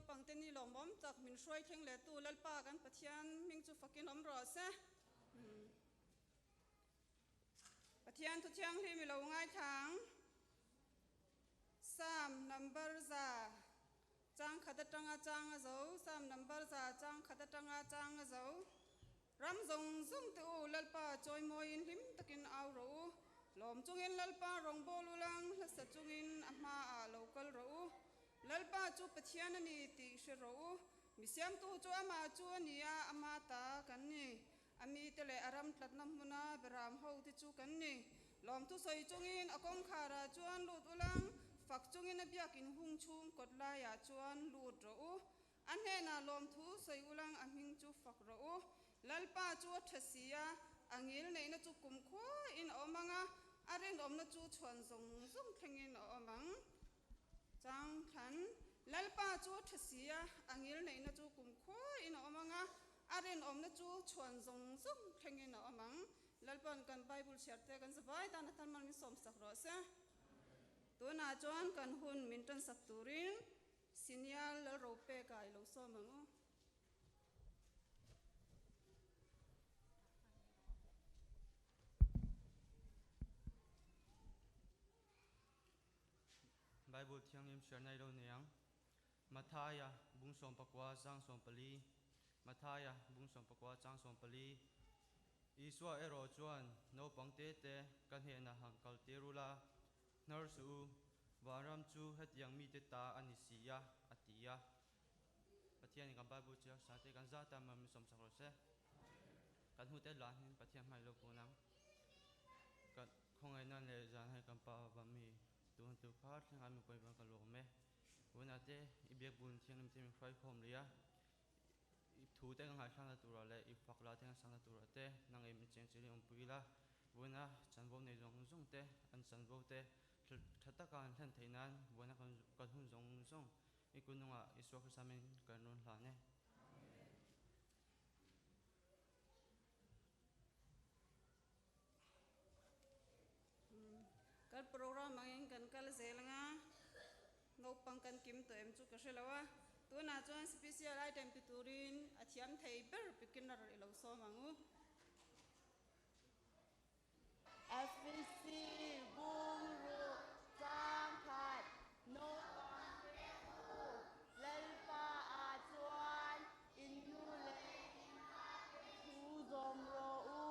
Naupangte Ni lom bom tak min shroi theng le tu lalpa kan pathian ming chu fakin om ro se pathian thu chiang hi mi lo ngai thang Psalm number za chang khata tanga chang zo Psalm number za chang khata tanga chang zo ram zong zong te u lalpa choi moin him takin au ro lom chungin lalpa rong bolulang hla chungin ama a local ro lalpa chu pathian ani ti she ro mi siam tu chu ama chu ania ama ta kan ni ami tele aram tlatna hmuna beram ho ti chu kan ni lom tu soi chungin akong khara chuan lut ulang fak chungin abiakin hung chung kotla ya chuan lut ro an he na lom thu soi ulang aming chu fak ro lalpa chu thasia angil nei na chu kum kho in omanga aren om na chu chhuan zong zong thengin omang chang khan lalpa chu thasia angil nei na chu kum kho in omanga aren om na chu chhuan zong zong thengin omang lalpan kan bible charte kan zawai ta na tan man mi som sak ro se to na chuan kan hun min tan sak turin sinyal lo ro pe kai lo so mangu Bible thiang im share nai lo niang Mathaya bung som pakwa sang som pali Mathaya bung som pakwa chang som pali Iswa ero chuan no pangte te kan he na hangkal terula narsu waram chu het yang mi te ta anisia atia pathian kan Bible cha sa te kan za ta mam som sakro se kan hu te la hin pathian mai lo punang kan khongai nan le jan hai kan pa ba mi tuan tu khat ngai mi koi ba ka lo me bunate ibek bun thiang nim te mi phai khom lia thu te ngai sang la tu ra le I fakla te sang la tu ra te nang em cheng chili om puila buna chanbo nei zong zong te an chanbo te thata kan than theinan buna kan hun zong zong ikununga iswa khasamin kanun hla ne kal program mangin kan kal zelanga Naupang kan kim to em chu ka shelawa tu na chuan special item piturin athiam thei ber pikinar ilo so mangu FVC Bungru Sangkhat No Lalpa Achuan Inu Le Thu Zom Ro U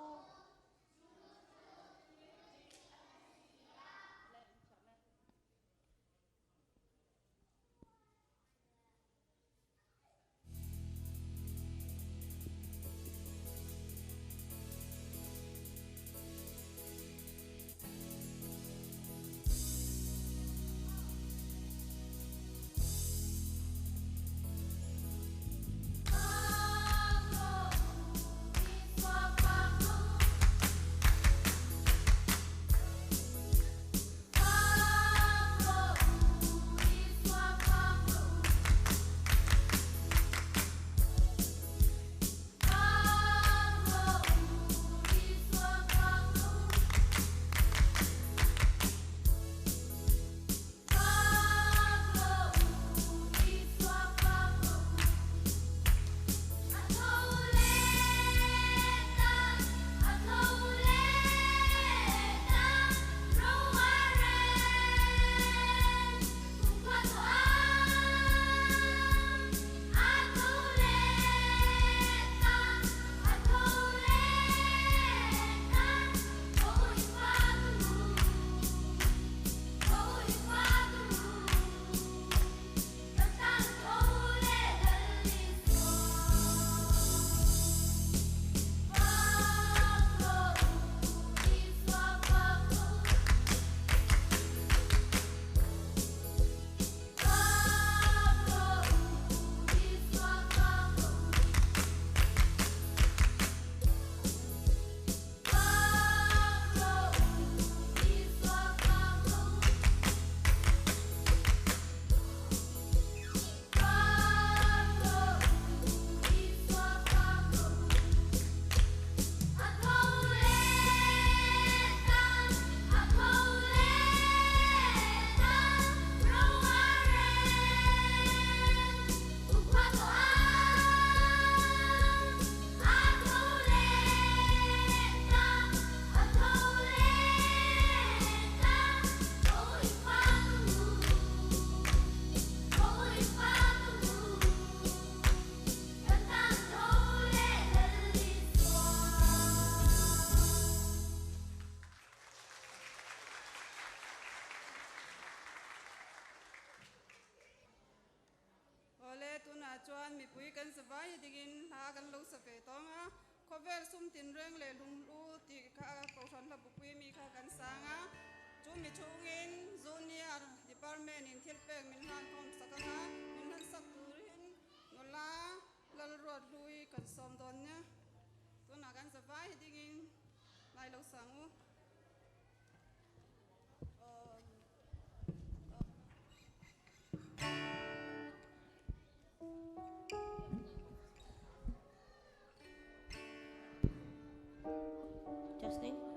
tu na chuan mi pui kan sa vai dingin ha kan lo sa ve tonga khovel sum tin reng le lung lu ti kha ko than la bu pui mi kha kan sanga chu mi chungin junior department in thil pek min han thom sakanga min han sak turin nola lal rot lui kan som don nya tu na kan sa vai dingin lai lo sangu Justin.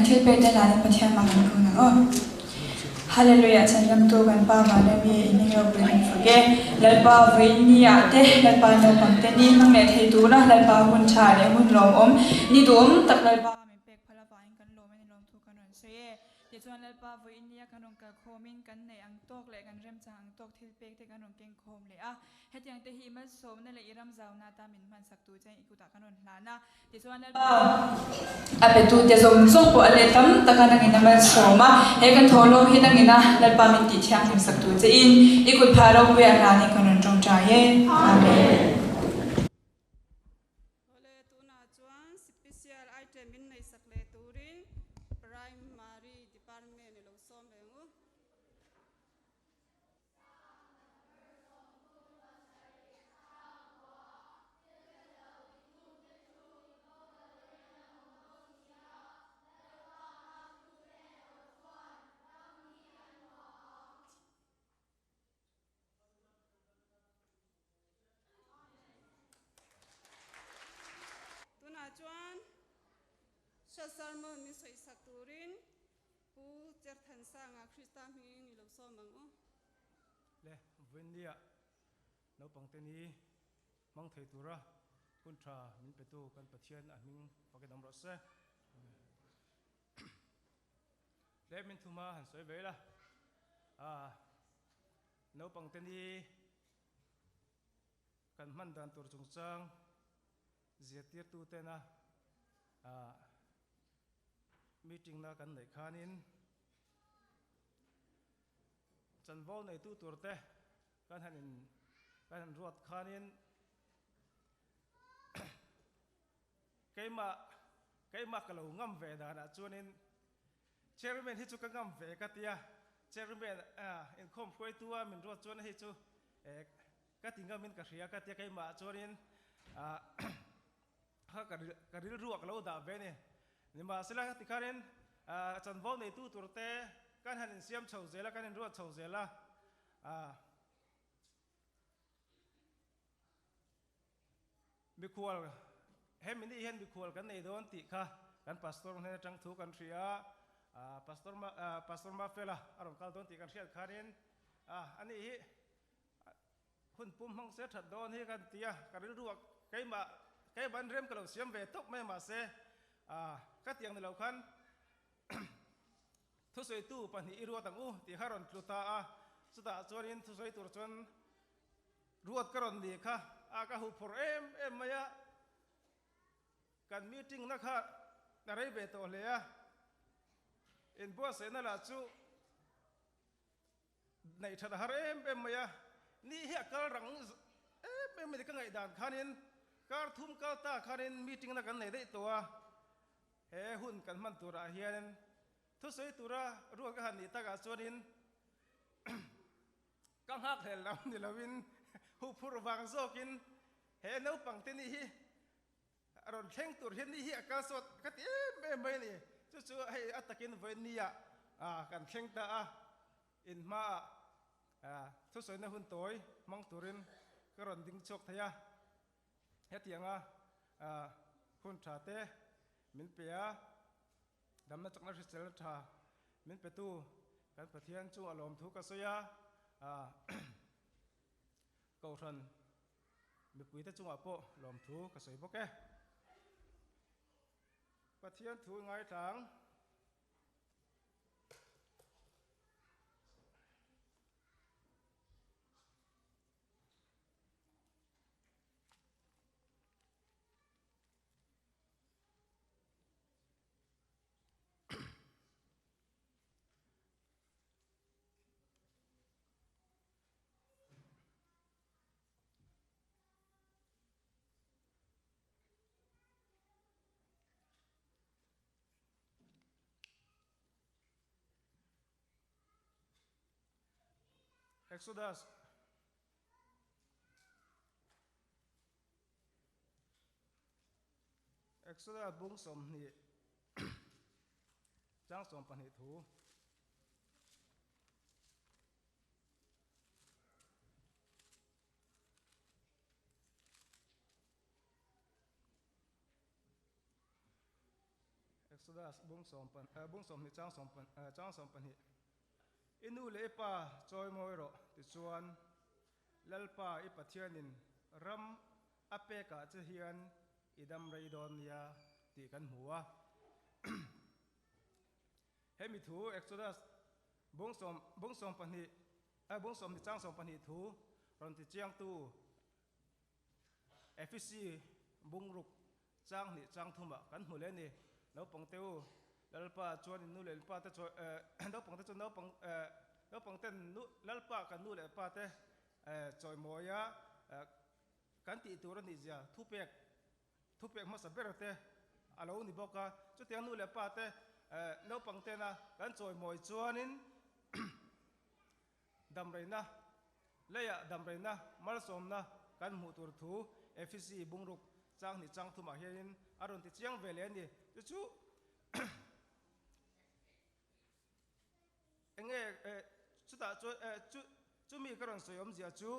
thil pe te la pathian ma kan ko na o hallelujah chanam tu kan pa ma na mi ini yo bring forget lal pa vein ni ate lal pa no pang te ni mang le thei tu na lal pa hun cha le hun lom om ni dum tak lal pa min pek phala pa in kan lom ani lom thu kan on se ti chuan lal pa vein ni kan ong ka khomin kan nei ang tok le kan rem chang ang tok thil pek te kan ong keng khom le a hetiang te hi mal som na le iram zaw na ta min man sak tu chai ikuta kan on hlana ti chuan lal pa ape tu te zom zong po ale tam takana ngina mal soma he kan tholo hi na ngina lal pa min ti thiang him sak tu che in ikut pharo pe ana ni kan on tong cha ye amen ole tuna chuan special item in nei sakle turin primary department lo som lengu tuna chuan shasarmo mi soi sak turin pu cher than sanga krista mi ni lo som mangu le vindia naupangte ni mang thei tura kun tha min petu kan pathian a ming pakedam ro se le min thuma han soi vela naupangte ni kan man dan tur chung chang ziatir tu te na meeting na kan nei khanin chanvo nei tu tur te kan han ruat khanin keima kalau ngam ve da na chuanin chairman hi chu ka ngam ve ka tia chairman in khom khoi tua min ruat chuan hi chu ka tinga min ka ria ka tia keima chuanin ha ka ril ruak lo da ve ni ma sela ti khanin chanvo nei tu tur te kan han siam chho zela kan ruat chho zela mi khual hem ni hen mi khual kan nei don ti kha kan pastor ne tang thu kan ria pastor ma fela aron kal don ti kan ria khanin ani hi hun pum hong se that don hi kan tia ka ril ruak cái ban rem kalau siam về tốc mấy mà se các tiếng này lâu khăn thu soi tu pan hi ruột tang u ti haron tluta suta chorin thu soi tur chon ruột karon di kha ka hu for em maya kan meeting na kha na rei be to le in bo se na la chu nei thad har em maya ni he kal rang em me ka ngai dan khanin kar thum kal ta khanin meeting na kan nei dei to he hun kan man tura hian thu soi tura ruột ka han ni ta ga chorin kang hak hel lam ni lawin hu phur wang zokin he naupangte ni hi aron thleng tur hian ni hi akal sot ka ti em ni chu hei atakin voin ni kan thleng ta in ma thu soi na hun toy mang turin karon ding chok thaya hetianga hun tha te min pea damna chakna risel tha min petu kan pathian chu alom thu ka soya câu thần mi quý ta chung apo lom thu ka soi boke pathian thu ngai tang Exodus bung som ni chang som pan hi thu Exodus bung som ni chang som pan hi inu le pa choi moi ro ti chuan lalpa I pathianin ram ape ka che hian idam reidon ya ti kan hua hemi thu Exodus bung som pan hi bung som ni chang som pan hi thu ron ti chiang tu FCI bung ruk chang ni chang thuma kan hmu le ni no pang teu lalpa chuan inu le pa te choi no pang te chuan no pang ten nu lalpa kan nu le pa te choi moya kan ti tur ni zia thu pek ma saber te alo ni boka chu tiang nu le pa te no pang te na kan choi moi chuanin dam reina leya dam reina mal som na kan mu tur thu FCI bungruk chang ni chang thuma hian aron ti chiang vele ni chu enge chuta chu mi karon soyom zia chu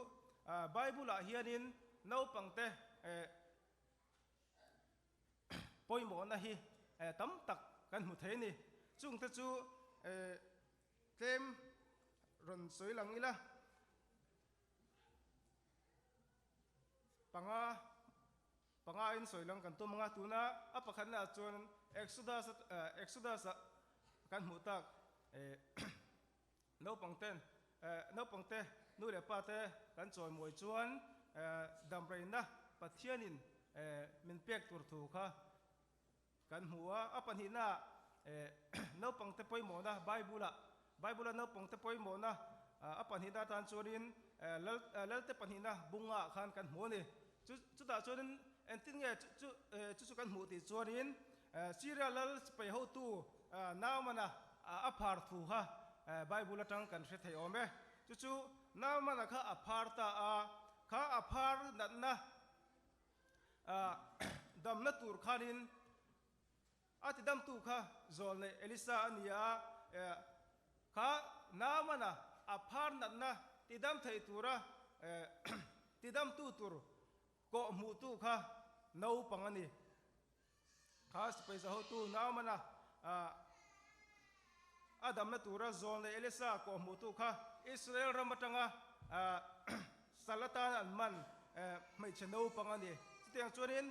Bible a hianin no pangte poimo na hi tam tak kan mu thei ni chung te chu tlem ron soi lang ila panga in soi lang kan to mga tuna apakhan na chuan Exodus kan mu tak no pangte nu le pa te kan choi moi chuan dam reina pathianin min pek tur thu kha kan hua apan hi na no pangte poimo na Bible no pangte poimo na apan hi da tan chuanin lalte pan hi na bunga khan kan hmu ni chu ta chuanin entin nge chu kan hmu ti chuanin Syria lal pai ho tu naw mana aphar thu ha Bible atang kan hre thei ome chu naw mana kha aphar ta kha aphar nat na dam na tur khanin ati dam tu kha zol ne Elisa ania kha naw mana aphar nat na ti dam thei tura ti dam tu tur ko mu tu kha no pangani khas paisa ho tu naw mana adam na tura zon le Elisa ko mu tu kha Israel ramatanga salatan an man mai cheno pangani tiang chuanin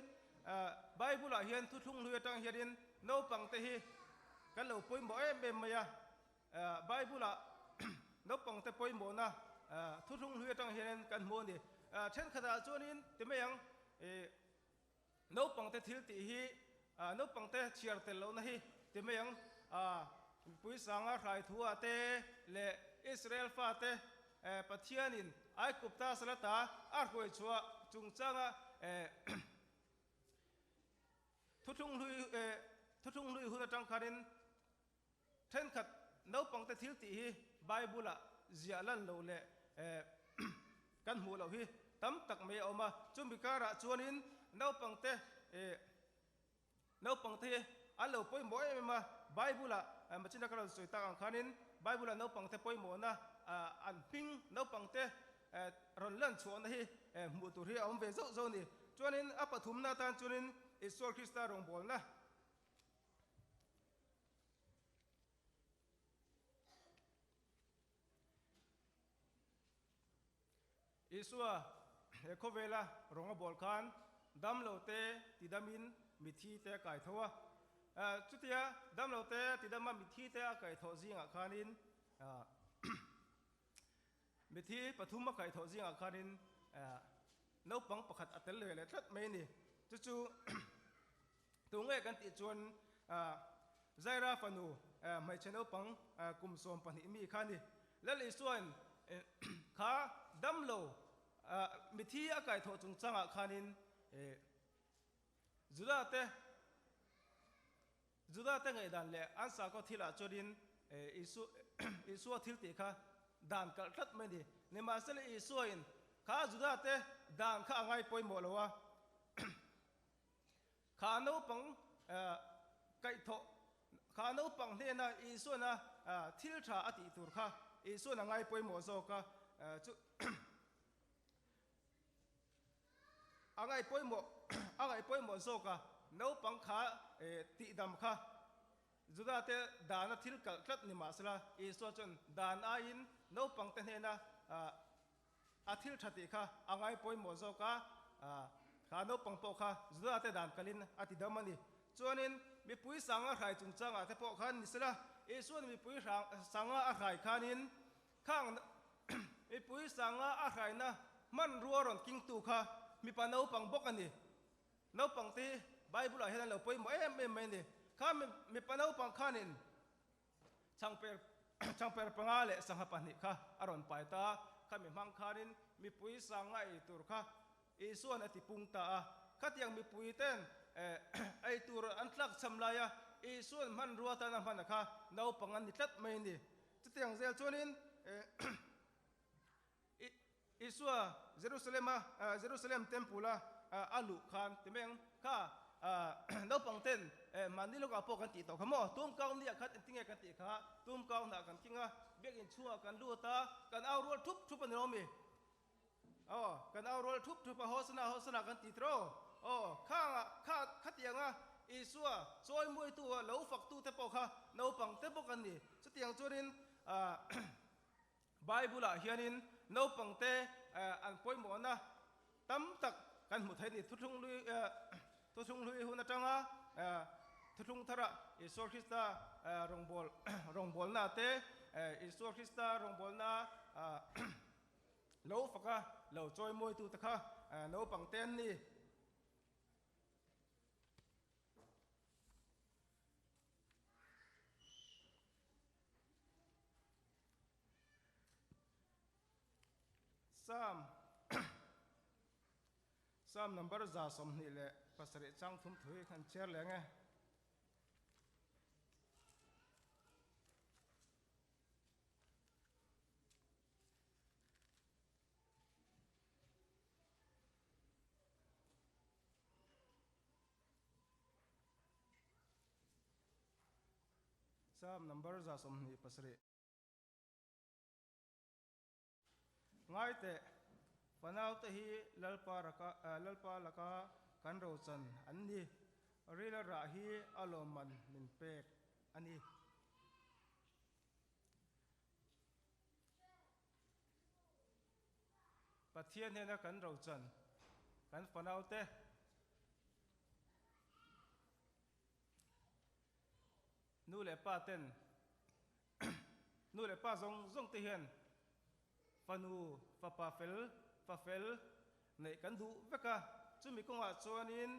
Bible a hian thu thung lui tang hianin no pang te hi kan lo poimo em maya Bible a no pang te poimo na thu thung lui tang hianin kan mo ni then khada chuanin ti mayang no pang te thil ti hi no pang te chiar tel lo na hi ti mayang pui sanga rai thua te le Israel fa te pathianin ai kupta salata hoi chua chung changa thu thung lui huna tang kharin then khat no pang te thil ti hi Bible a zia lan lo le kan hmu lo hi tam tak me oma chumikara chuanin no pangte alo poimo ema Bible a machina kala soi ta ang khanin Bible no pangte poimo na an ping no pangte ron lan chuan hi mu tur hi om ve zo ni chuanin apathum na tan chuanin Isol Krista rong bol na Isua ekovela ronga bol khan damlo te tidamin mithi te kai thowa chutia damlo te tidama mithi te kai tho zinga khanin mithi pathuma kai tho zinga khanin no pang pakhat atel le thlat mai ni chu tunge kan ti chuan zaira fanu mai cheno pang kum som pani mi khani lal isuan kha damlo mithi akai tho chung changa khanin juda te ngai dan le ansa ko thila chorin isu thil ti kha dan kal thlat mai ni ne ma sele isuin kha juda te dan kha ngai poi mo lowa kha no pang kai tho kha no pang ne na isu na thil tha ati tur kha isu na ngai poi mo zo ka chu angai poimo zo ka no pang kha ti dam kha juda te dana thil kal klat ni masala iso chon dan a in naupang te hena athil thati kha angai poi mozo ka kha naupang po kha juda te dan kalin ati damani chuanin mi pui sanga rai chung changa te po khan nisala iso mi pui sanga a rai khanin khang mi pui sanga a rai na man ruaron king tu kha mi pa naupang bok ani naupang te bible a hena lo poi mo em ni kha mi pa naupang khanin changper pangale sanghapani kha aron paita kami mang khanin mi pui sanga I tur kha isuan ati pungta a khatiang mi pui ten ai tur an tlak chamlaya isuan man ruata na man kha naupang an nitlat mai ni chutiang zel chuanin isua Jerusalem temple alu khan timeng kha naupang ten manilo ka po kan ti to khamo tum kaw ni khat tinge kan ti kha tum kaw na kan kinga bek in chua kan luta kan aw rol thup an romi kan aw rol thup hosna kan ti tro kha khatianga isua choi moi tu lo fak tu te po kha naupang te po kan ni chutiang churin bible a hianin naupang te an poi mo na tam tak kan mu thai ni thuthung lui huna tanga thuthung thara isor Krista rongbol na te isor Krista rongbol na lo faka lo choi moi tu ta kha naupang ten ni Psalm number za som ni le pasari chang thum thui khan cher le nge Psalm number za som ni pasari ngai te panau te hi lalpa laka kan ro chan anni rila ra hi aloman min pek ani pathian hena kan ro chan kan panau te nu le pa ten nu le pa zong te hian fanu fa fel nei kan du veka chumi konga chuanin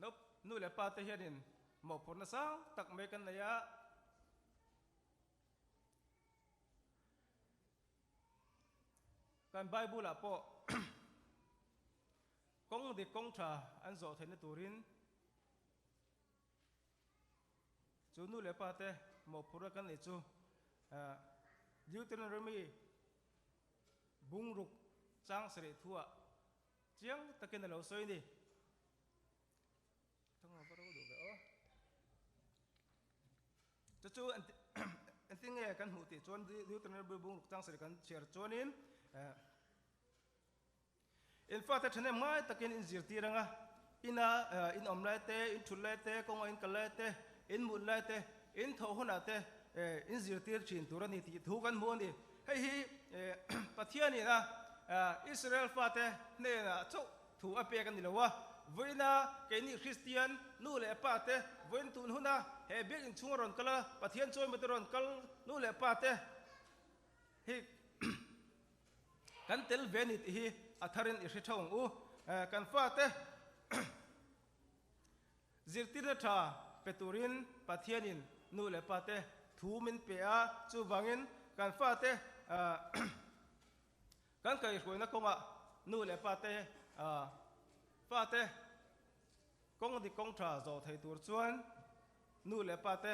nop nu le pa te hianin mo phurna sang tak me kan naya kan bible a po kong de kong tha an zo thene turin chu nu le pa te mo phura kan nei chu Deuteronomy bungruk chang sre thua chiang takin lo soi ni thanga baro do be chu antinge kan hu ti chon Deuteronomy bungruk chang sre kan cher chonin in fact thane mai takin in zir ti ranga in omlai te in thulai te kong in kalai te in mulai te in thohuna te in zir tir chin turani ti thu kan mo ni hei hi pathian ni na Israel fate ne na chu thu a pe kan ni lawa voina ke ni Christian nu le pa te voin tun huna he bek in chungaron kala pathian choi meteron kal nu le pa te hi kan tel venit hi atharin i thong u kan fa te zir tir tha peturin pathianin nu le pa te thu min pe a chu wangin kan fa te kan kai hoi na konga nu le pa te fa te kong di kong tha zo thai tur chuan nu le pa te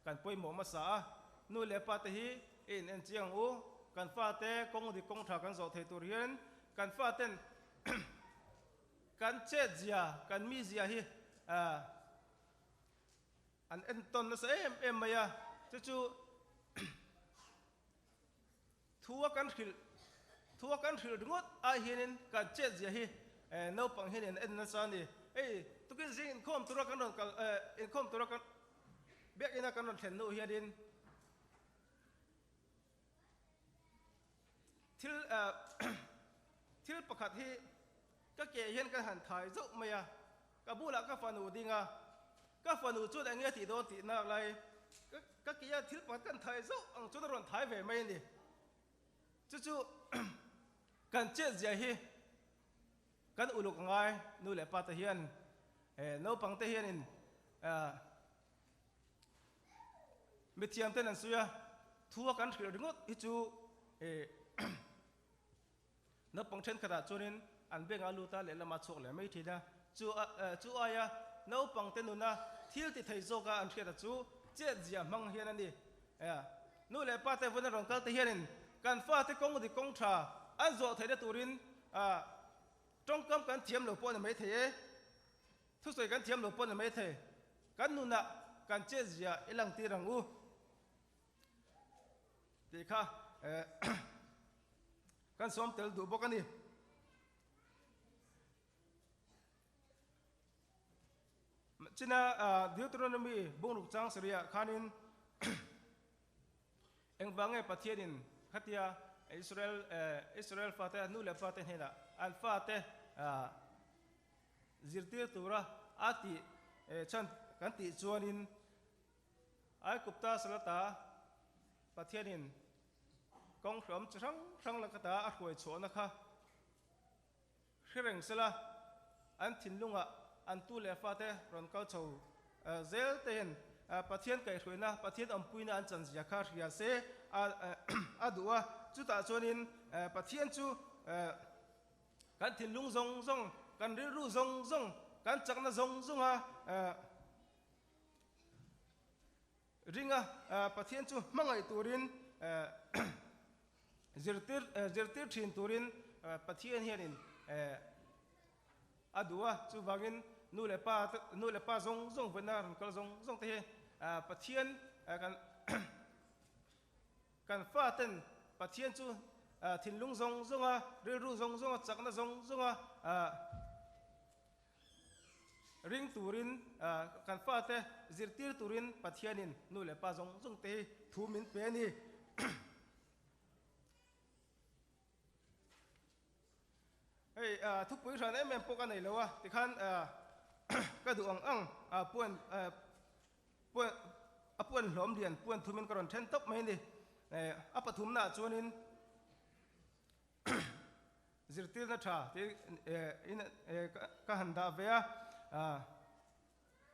kan poi mo ma sa nu le pa te hi in en chiang u kan fa te kong di kong tha kan zo thai tur hian kan fa ten kan che zia kan mi zia hi an en ton na sa em maya chu thua kan khil ngot a hianin kan che zia hi no pang hianin en na sa ni tukin zing in khom tura kan ron kal in khom tura kan bek ina kan ron thlen nu hianin thil pakhat hi ka ke hian kan han thai zo maya ka bula ka fanu dinga ka fanu chu ange ti don ti nak lai ka kia thil pakhat kan thai zo ang chu ron thai ve mai ni chu kan che zia hi kan uluk ngai nu le pa ta hian naupang te hian in mi thiam ten an suya thua kan thir ringot hi chu naupang then khata chunin an benga luta le lama chok le mai thina chu aya naupang te nuna thil ti thei zoka an thira chu che zia mang hian ani nu le pa te vuna rong kal te hian in kan fa te kong di kong tha an zo thei de turin trong kam kan thiam lo pon mai the thu soi kan thiam lo pon mai the kan nuna kan che zia ilang ti rang u ti kha kan som tel du bok ani china Deuteronomy bung ruk chang seria khanin eng bange pathianin khatia Israel fate nu le fate hena al fate zirtir tura ati chan kan ti chuanin ai kupta salata pathianin kong khram chang la kata a khoi chona kha khreng sela an thinlunga an tu le fate ron kau chau zel ten pathian kai hruina pathian ampuina an chan zia kha ria se adua chu ta chonin pathian chu kan thinlung zong kan ru zong kan chakna zong ha ringa pathian chu mangai turin zirtir thin turin pathian hianin adua chu bangin nu le pa zong vena ran kal zong te pathian kan faten pathian chu thinlung zong a ru zong chakna zong a ring turin kan fate zirtir turin pathianin nu le pa zong te thumin pe ni hey thúc bui ran em poka nei lo wa ti khan ka du ang puan hlom lian puan thumin karon then top mai ni apathum na chuanin zirtir na tha ti in ka handa vea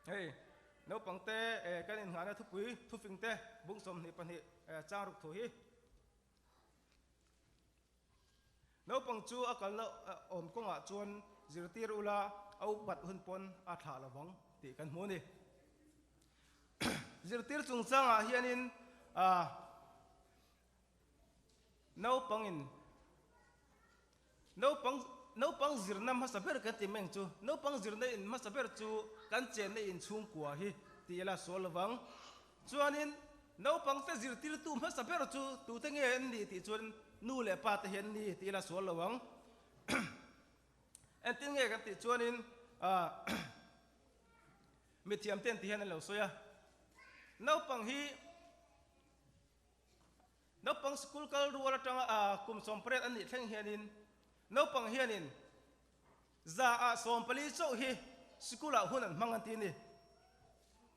hey naupang te kan in ngana thupui thufing te bungsom ni pani charuk thu hi naupang chu akal na om konga chuan zirtir ula au bat hun pon a tha lawang ti kan hmu ni zirtir chung changa hianin naupang zirnam ha saber ka ti meng chu naupang zirna in ma saber chu kan chen ne in chung kwa hi ti la solwang chuanin naupang te zirtir tu ma saber chu tu te nge en ni ti chuan nu le pa te hen ni ti la solwang en tin nge kan ti chuanin mi thiam ten ti hen lo soya naupang school kal ruwa tanga kum sompret an ni thleng hianin naupang hianin za a sompali chau hi school a hunan mangan ti ni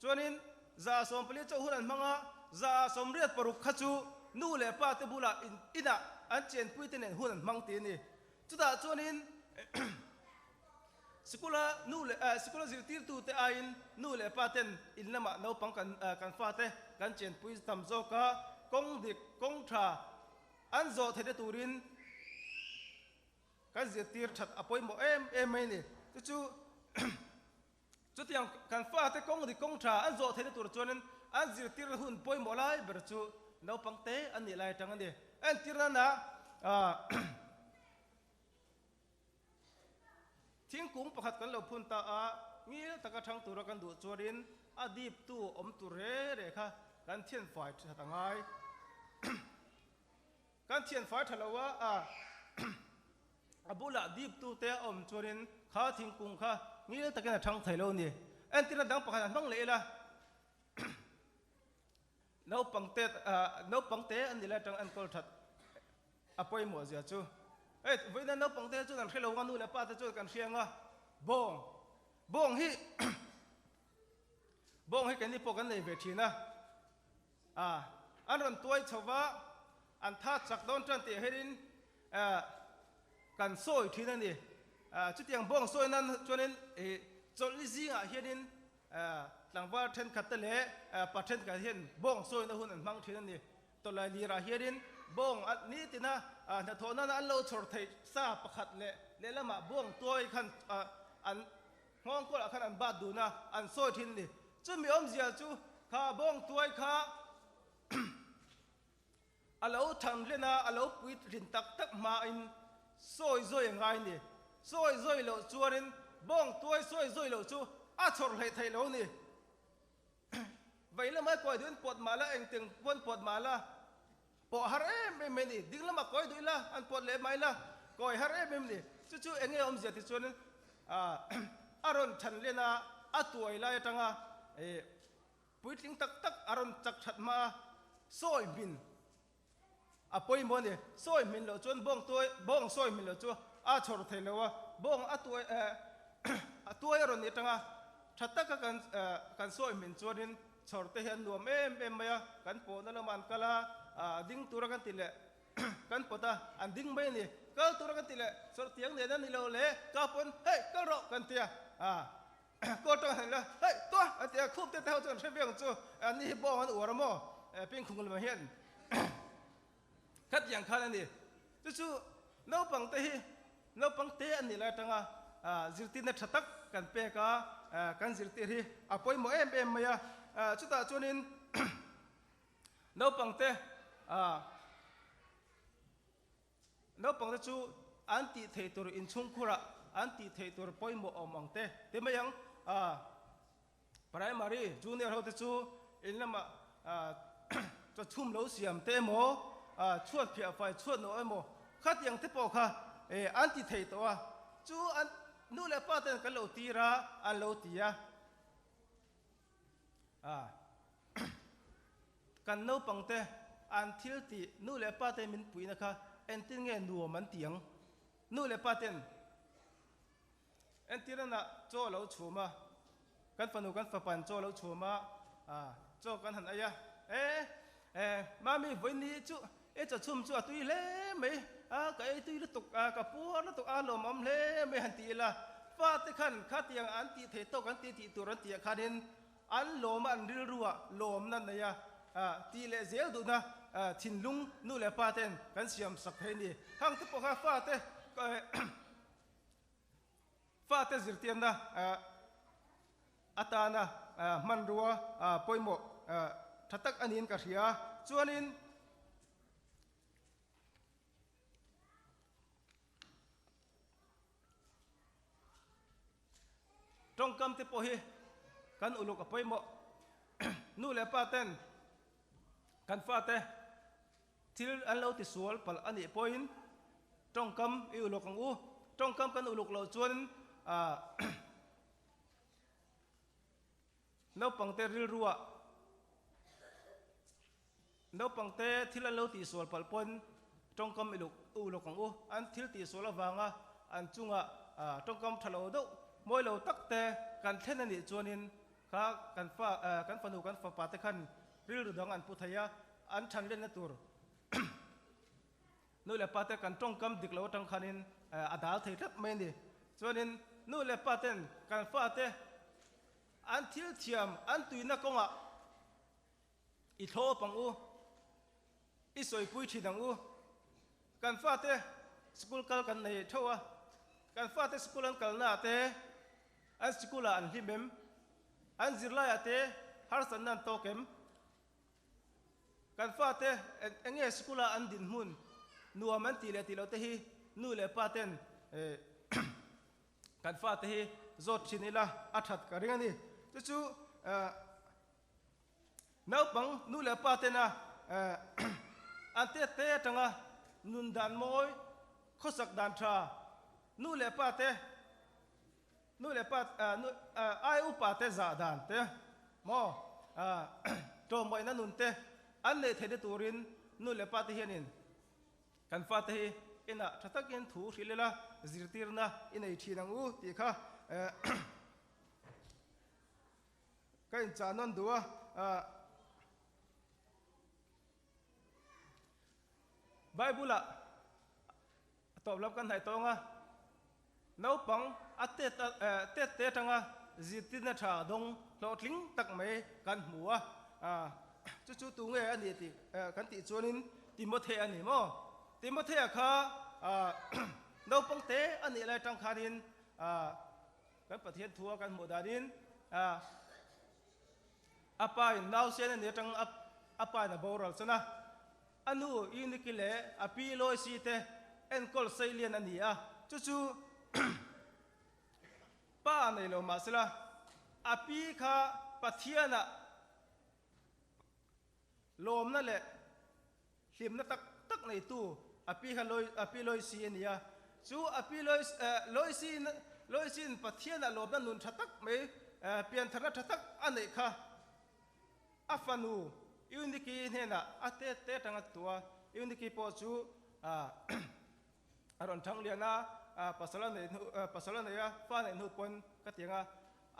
chuanin za sompali chau hunan manga za somriat paruk khachu nu le pa te bula ina an chen pui te nen hunan mang ti ni chuta chuanin sikula zirtir tu te ain nu le pa ten in lama naupang kan fa te kan chen pui tam zo ka kong dik kong tha an zo thede turin kan zirtir that apoi mo em mai ni chu tiang kan fa te kong dik kong tha an zo thede tur chuanin an zirtir hun poi mo lai ber chu naupang te an ni lai tang ani an tirana thingkung pakhat kan lo phun ta a ngil taka thang tura kan du chuarin adip tu om tu re kha kan thian fai thatangai kan thian fai thalawa abula dip tu te om chuarin kha thingkung kha งี้ตะกี้น่ะทั้งไทยโลนี่เอ็นที่นั่นดังปะกันมั่งเลยละน้าปังเตน้าปังเตอันนี้แหละจังอันกอลทัดอภัยหมดเสียจูเอ้ยวันนั้นน้าปังเตจูนั่นแค่เราวันนู้นแล้วป้าจะจูกันเชียงอ่ะบงฮิบงฮิกันนี่พวกกันในเวทีนะอันนั้นตัวชาวบ้านอันท่าจักโดนจันติให้ดินกันโซ่ทีนั่นนี่จุดอย่างบงโซ่นั้นจนนั้นจนลิซิงเฮียดินหลังว่าเทนขัดเละปัดเทนกันเห็นบงโซ่นั้นหุ่นมังทีนั่นนี่ตัวลายลีราเฮียดินบงอันนี้ตินะแต่ทนั้นอันเราชดไทยซาประคัดเละละมาบงตัวขันอันห้องก็ขันอันบาดดูนะอันโซ่ทีนี่จุดมีอมเสียจูข้าบงตัวข้าเราทำเรื่องเราปิดรินตักมาอินซอยยังไงนี่ซอยเราชวนบ้องตัวซอยเราชูชดให้ไทยเรานี่ไว้แล้วไม่ก่อยเดินปวดมาแล้วเองถึงวันปวดมาละปวดฮาร์เอไม่นี่ดิ้งแล้วมาก่อยด้วยละอันปวดเละไม่ละก่อยฮาร์เอไม่นี่จู่เองอมเสียที่ชวนอารมณ์ฉันเรื่องตัวอะไรจังปิดรินตักอารมณ์จักฉัดมาซอยบินป่วยมันเนี่ยซอยมินเราจนบ้องซอยมินเราจวนชดเทเลวะบ้องตัวรอนนี่ตั้งชัดตะกันซอยมินจวนชดเทเห็นรวมไม่กันปนนั่นมันก็ละดิ้งตัวกันติเลยกันปนอันดิ้งไม่นี่ก็ตัวกันติเลยสดเตียงเนี่ยนั่นนี่เราเละก็ปนเฮ้ยก็รอกันเตียก็ต้องเห็นละเฮ้ยตัวเตียคุบเตียเท่าจนเชี่ยวจู่อันนี้บ้องมันอวดมั่วเป็นคงเลยมาเห็นคัดอย่างข้านี่จู่น้าปังเตอันนี้แหละจังจิตตินชัดตักกันเปกากันจิตติที่ป่วยหมอเอ็มมาจุดตาจนินน้าปังเตจู่อันติเทตัวอินชุงคุระอันติเทตัวป่วยหมอมังเตที่ไม่ยังprimary junior เขาจู่อินละมาจะชุ่มเหลาเสียมเตโมชวดเพียไฟชวดโน้อยโมขัดอย่างที่ปอกค่ะอันที่เทตัวจู่อันนู่นแหละป้าเต้นกันเหลาตีระอันเหลาตีกันโน้ปังเตอันทิลตีนู่นแหละป้าเต้นมินปุยนะคะเอ็นที่เงี้ยนัวมันเตียงนู่นแหละป้าเต้นเอ็นที่นั่นน่ะโจ้เหลาชัวมากันฝันกันฝันโจ้เหลาชัวมาโจ้กันหันอายะมามีวันนี้จู่จะชุ่มจู่ตุยเล่ไม่ก็ตุยตุกกับปัวตุกลมอมเล่ไม่หันตีละฟาติขันขัดยังอันตีเทโตกันตีตัวรันตีขัดินอันลมอันริรัวลมนั่นนะยะตีเลเซลดูนะทินลุงนู่นแหละป้าเต้นกันเสียมสักเฮนี่ทั้งที่พวกฟาเตจิตเตียนนะอัตานะมันรัวปอยโมทัดตักอันนี้กันเสียส่วนนี้ตรงคำที่พอฮีกันอุลุกไปหมดนู่นแหละป้าเต้นกันฟ้าเต้ที่อันเราติดสวลปลอันนี้พอยินตรงคำอุลุกของตรงคำกันอุลุกเราชวนน้าปังเตริรัวน้าปังเตที่เราติดสวลปลปนตรงคำอุลุกของอันที่ติดสวลวางอันจุงตรงคำทะเลดูมวยเราตักแต่การเทนนี่จวนินข้ากันฟ้ากันฟันดูกันฟ้าปาตะขันริลดังอันพุทธยาอันชันเล่นนัตัวนู่นแหละปาตะกันตรงกำดิกเราตั้งขันินอาดาลเททับไม่นี่จวนินนู่นแหละปาตะกันฟ้าเตอันทิลเทียมอันตุยนักกงอิโทปังอิสวยปุยชีดังกันฟ้าเตสกุลกัลกันในเท่ากันฟ้าเตสกุลันกัลนาเตอันสกุลอันฮิมมอันจิรลายเตฮาร์สันนันโตเกมกันฟ้าเตเอ็งสกุลอันดินมุนนัวมันตีเลตีเลเตฮีนู่เลปาเตนกันฟ้าเตฮีจดชินิละอัฐัดกระเรียนี่จู่น้าปังนู่เลปาเตนะอันเตจังนุนดันมอยข้อสักดันทรานู่เลปาเต nu le pa nu ai upa te za dan te mo to moi na nun te an le the de turin nu le pa te hianin kan fa te ina thatakin thu hrilela zirtirna inei thinang u ti kha kain chanon duwa Bible top lap kan hai tonga naupang te tanga zitina tha dong lo tling tak mai kan hmuwa chu tu nge ani ti kan ti chuanin Timothy ani mo Timothy kha naupang te ani lai tang khanin kan pathian thua kan hmu danin apa in now sen ani tang apa na boral chana anu inikile api loi si te enkol sailian ania chu pa nei lo masla api kha pathiana lom na le hlim na tak nei tu api kha loi si ania chu api loi sin pathiana lom na nun thatak me pian thana thatak anei kha afanu uniki hena ate te tanga tua uniki po chu aron thang liana pasala ya fa nei nu pon katianga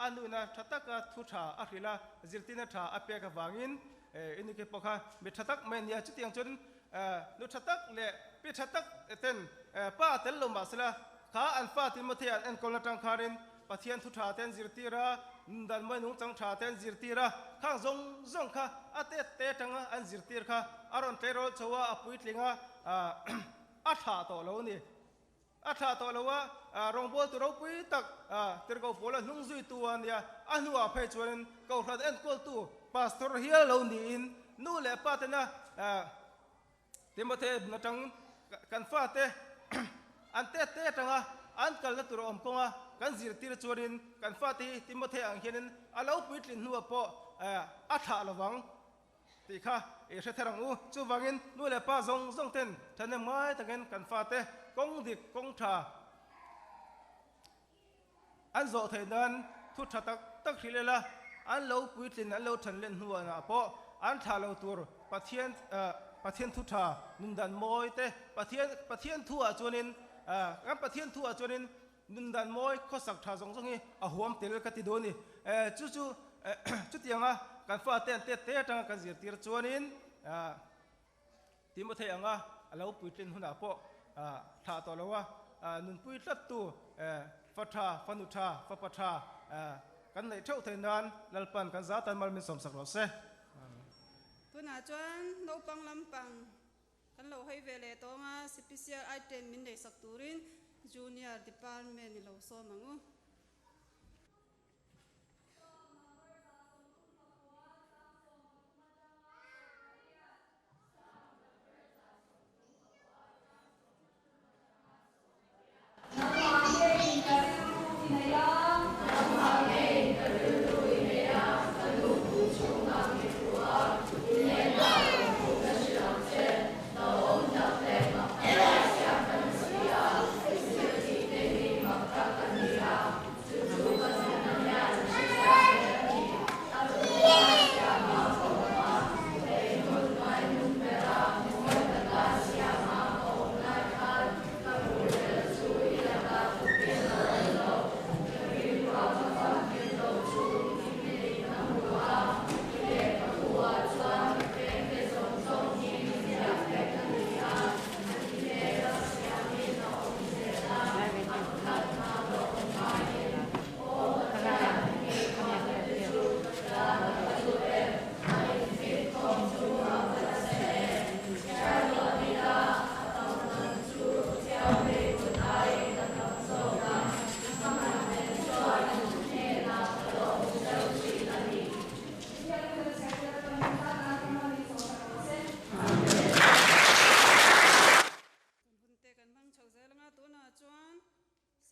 anu na thataka thu tha akhila zirtina tha ape ka wangin uniki pokha mi thatak men ya chitiang chun nu thatak le pi thatak ten pa tel lo masala kha an fa Timothy an kolna tang kharin pathian thu tha ten zirtira dan mai nung chang tha ten zirtira khang zong kha ate te tanga an zirtir kha aron tero chowa apui tlinga atha to lo ni atha to lo wa rongbol tu ro pui tak tirgo bola nung zui tu an ya anua phei chuan ko hrat en kol tu pastor hial lo ni in nu le patena Timothy na tang kan fa te an te tanga an kal na tur om konga kan zirtir chuanin kan fati Timothy ang hianin alo puitlin nuwa po atha lawang ti kha e therang u chu wangin nu le pa zong ten thane mai tangen kan fate kong dik kong tha an zo thainan thu tha tak hrilela an lo puitlin an lo than len nuwa na po an tha lo tur pathian thu tha nundan moi te pathian thu a chuanin ngam pathian thu a chuanin nundan moi khosak tha zong hi a huam tel ka ti doni chu tianga kan fa te tang kan zir tir chuanin Timothy anga alo puitlin huna po tha to lowa nun pui tlat tu fatha fanutha fapatha kan nei thau thainan lalpan kan za tan mal min som sak ro se tuna chuan naupang lampang kan lo hoi vele tonga special item min nei sak turin junior department ni lo so mangu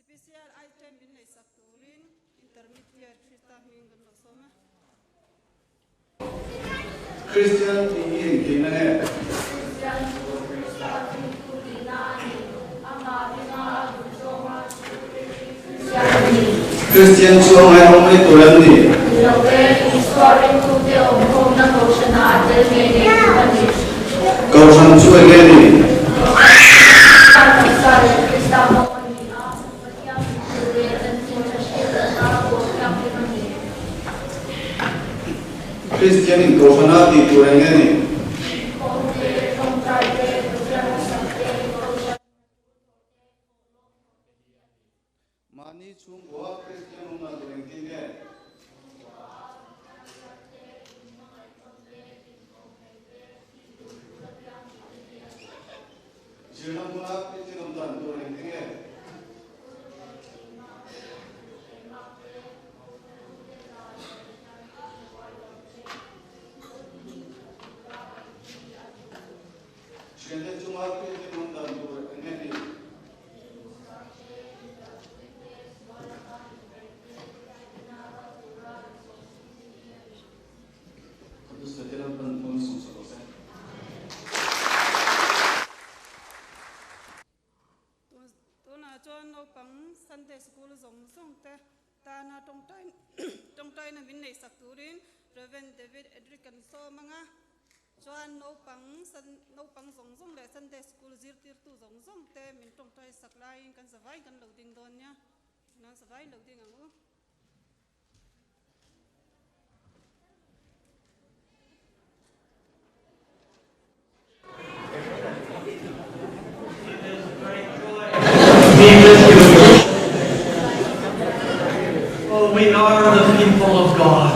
special item min nei sak turin intermediate Christa min kan lo soma Christian in dinane Christian Christa tu dinani ama dinga du soma Christian Christian chuang ai hong mai turan ni Lobe istorin tu te om na koshana ate mene bani. kausan chu ai ni Sare Krista mo ni a patyam tu an tin tashkil na ko kyam ni. Christian in kausana ti turan ni Konte kontraite tujan sante koshan. mani chung wa Christian na turan ti ne Jina muna Christian na turan ti ne Jina chung wa Christian na turan ni Kudus veteran penpun sungsolosa tuna chuan naupang Sunday school zong zong te ta na tongtai na min nei sak turin Reverend David Edrican so manga chuan naupang zong zong le Sunday school zir tir tu zong zong te min tongtai sak lai kan savai kan lo ding don nya na savai lo ding angu Oh, we are the people of God.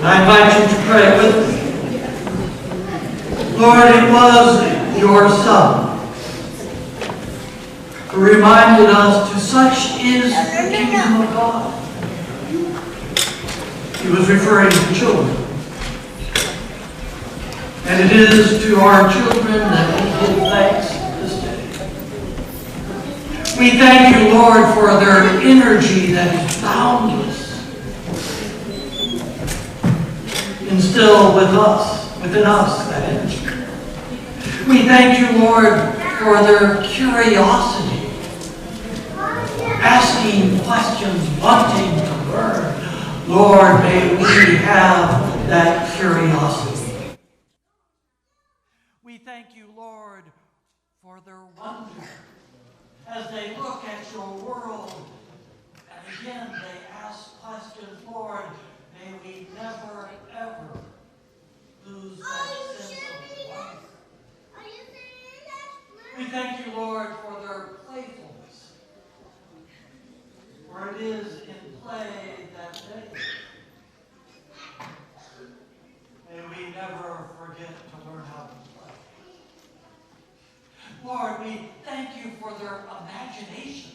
I invite you to pray with me. Lord, it was your Son who reminded us to such is the kingdom of God. He was referring to children. And it is to our children that we give thanks this day. We thank you, Lord, for their energy that is boundless. Instill within us that energy. We thank you, Lord, for their curiosity, asking questions, wanting to learn. Lord, may we have that curiosity. We thank you, Lord, for their wonder as they look at your world. And again, they ask questions, Lord, may we never, ever lose that sense of wonder. We thank you, Lord, for their playfulness. For it is in play that they live. May we never forget to learn how to play. Lord, we thank you for their imagination.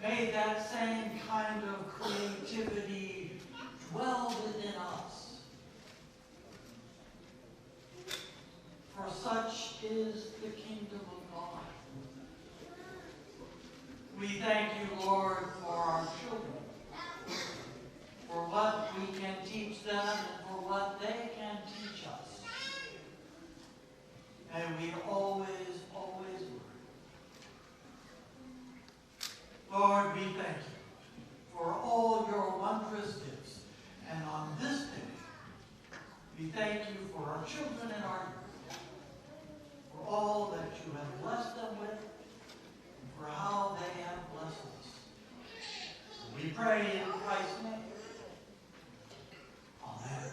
May that same kind of creativity dwell within us. For such is the kingdom of God. We thank you, Lord, for our children, for what we can teach them and for what they can teach us. And we always, always learn. Lord, we thank you for all your wondrous gifts. And on this day, we thank you for our children and our youth, for all that you have blessed them with, and for how they have blessed us. We pray in Christ's name. Amen.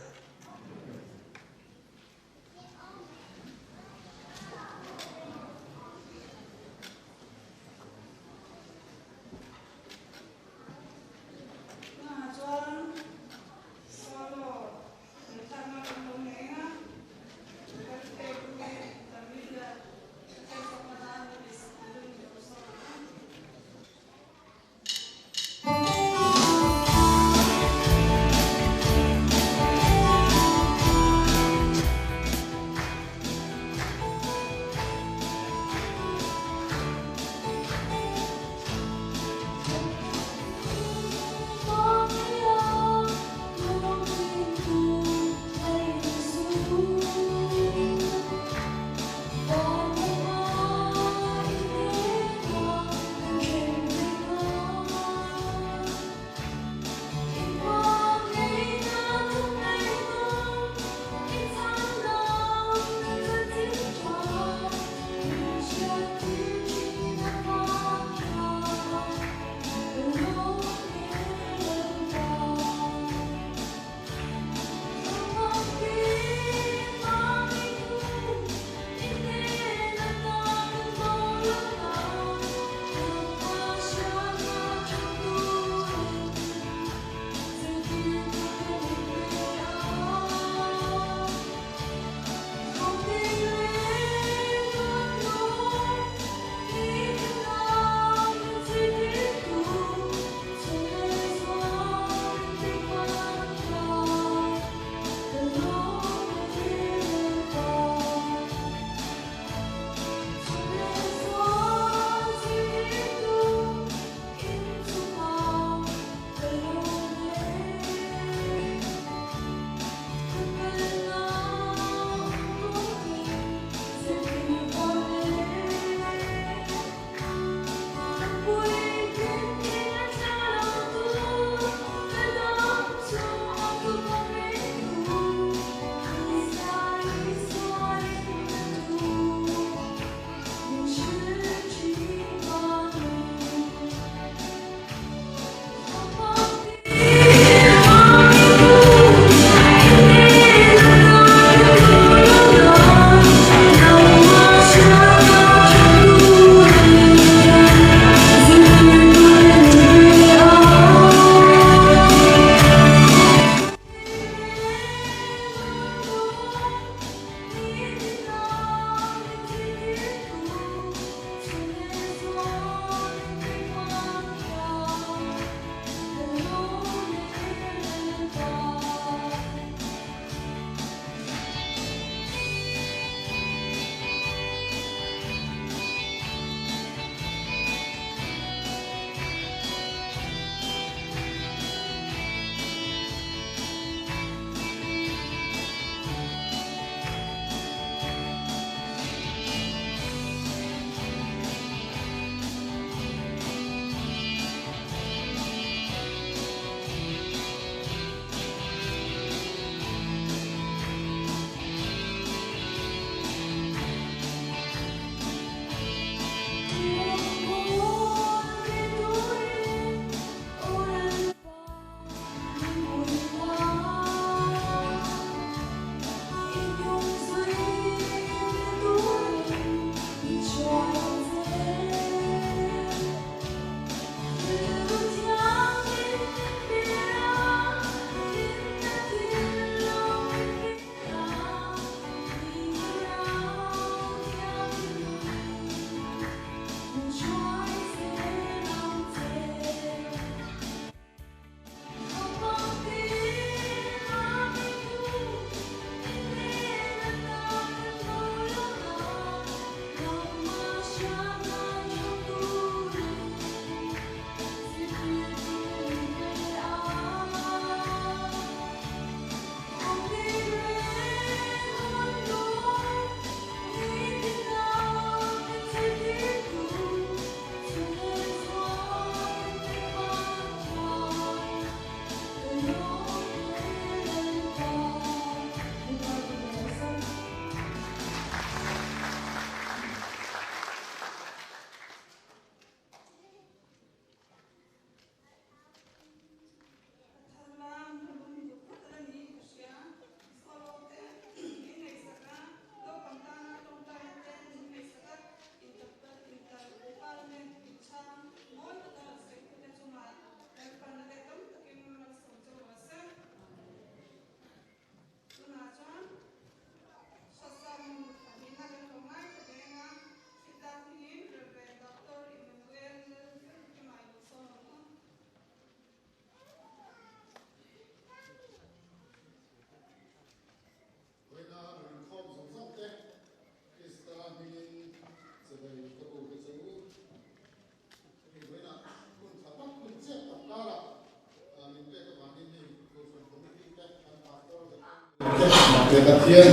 để tập thiên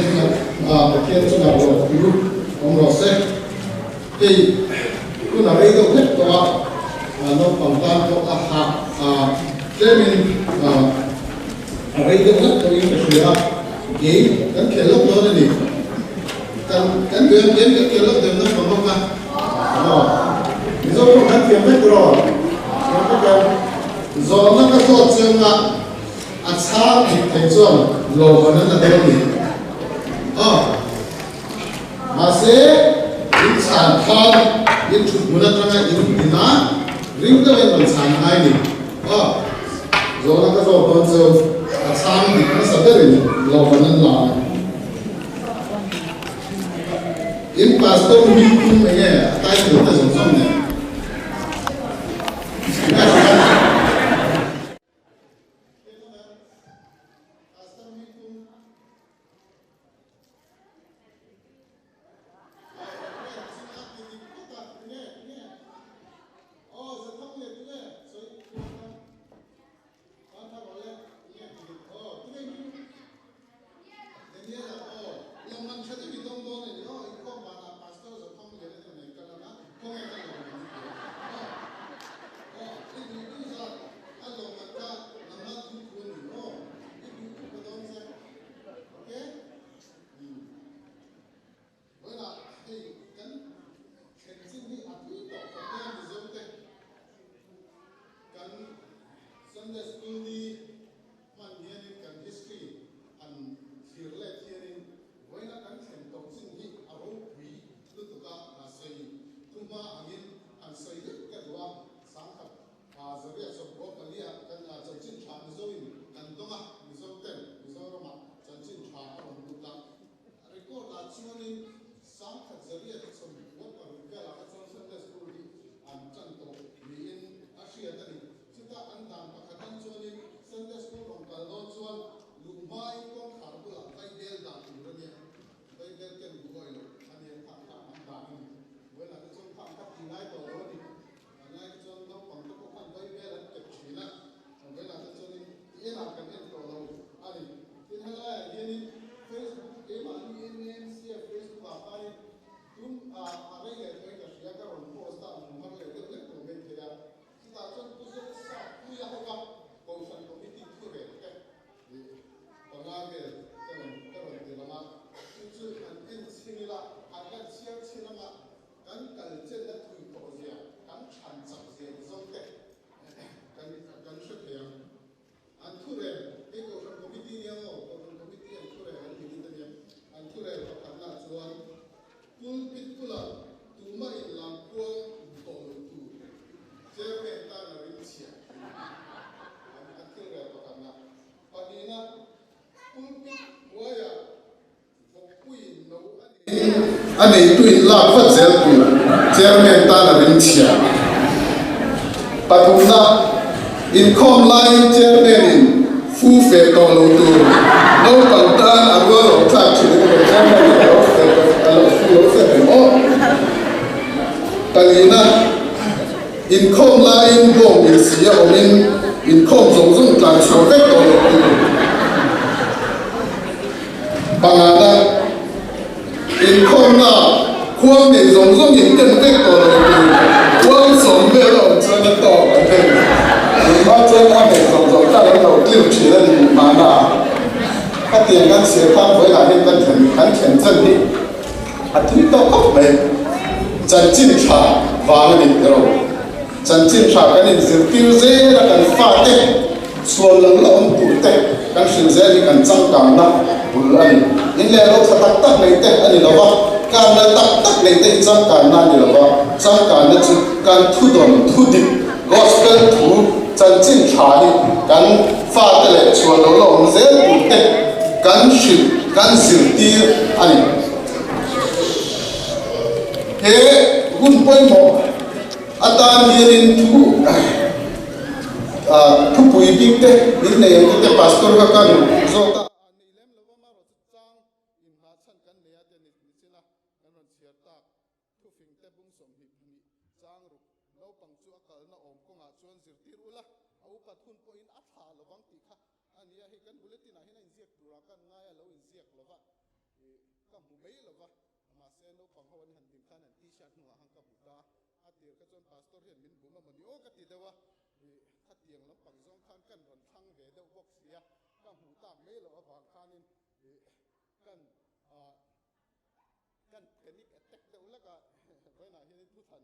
cho nào rồi ông rồi sẽ thì cứ là đây đâu hết đó nó bằng tan có thế mình ở đây đâu hết tôi yêu cái gì à cái kia lúc đó này cái kia lúc đó nó bằng không à ví dụ như cái tiền đấy rồi do nó có tốt chương sáng thì thấy chuẩn lồ mà nó là đâu nhỉ mà sẽ in sản tham in chụp muốn ra ngay in đi na riêng cái bên sản ngay nhỉ do nó có tốt chương sáng thì nó sẽ tới lồ mà nó là in pastor meeting này nghe tay của nó giống giống này anh ấy tụi làm phát triển tụi chairman ta là bên chia bắt đầu na income line chairman in phu phê cầu lâu tụi nấu bằng ta ăn vừa rồi phát triển cái chairman này ở phu lâu phê ô cái này na income line gồm những gì ở bên income giống giống là số phép cầu lâu tụi bằng là income na khuôn để giống giống những cái phép cầu lâu tụi khuôn sống về rồi cho nó to cái này bao nhiêu anh để giống ta lấy đầu tiêu chỉ là gì mà là các tiền các xe tham với là những cái tiền chân đi thứ đó có về chân chính trả và cái gì rồi chân chính trả cái này sự tiêu dễ là cần pha tết xuân lớn là ông tụt tết cái sự dễ thì cần tăng cảm đó bữa anh những lẽ nó thật tắc lấy tết anh là vào càng là tắc lấy tết tăng cảm này là vào tăng cảm là chỉ càng thu đồn thu địch gospel thu chân chính trả đi cần pha tết lại xuân lớn là ông dễ tụt tết cần sự tiêu anh thế gun bôi mỏ atan hiền thu bùi binh tê đến này cái pastor các con rồi ta mu mai lo wa ma se no pang hawan han dim khan an t-shirt nu hang ka buta atir ka chon pastor hian min bunga mani o ka ti dewa khatiang lam pang zong khan kan ron thang ve deuh bok sia ka mu ta mai lo awang khanin kan kan panic attack deuh laka voina hian thu than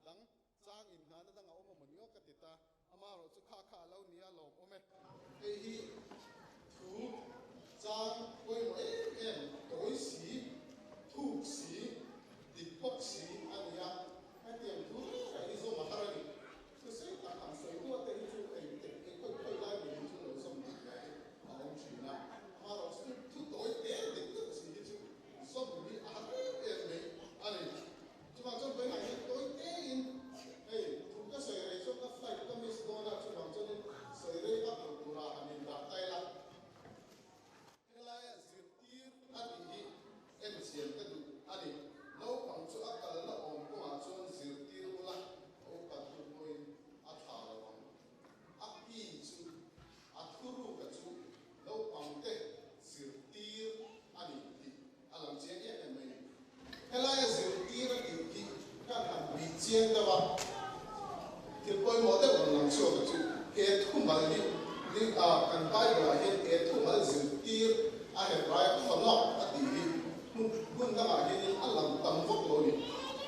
dang chang in hna na dang a oma mani o ka ti ta ama ro chu kha kha lo nia lom ome ei hi thu chang koi mo em toi si thu si dik pok si ania ka tiam thu ka hi zo ma harani tu sei ta kham soi tu te hi chu ei te koi koi lai ni chu lo som ni ka a long chi na ama ro chu thu toi te dik tu si hi chu som ni a em le ani chu ma chon bai hai toi te in ei thu ka soi re chu ka flight ka miss dona chu ma chon soi re ka tu ra hanin da tai la helaya zirtir ani hi MCI ka du ani no pang chu akal na om ko ma chon zirtir ula o ka tu moi a tha la wang a pi chu a thuru ka chu no pang te zirtir ani hi alam che ye mai helaya zirtir ani hi ka han bi chen da wa ke poi mo te on lang chu ka chu ke thu ma ni ni a kan bai ba he ke thu ma zirtir a he rai khonok a ti hi mun da ma he alam tam vok lo ni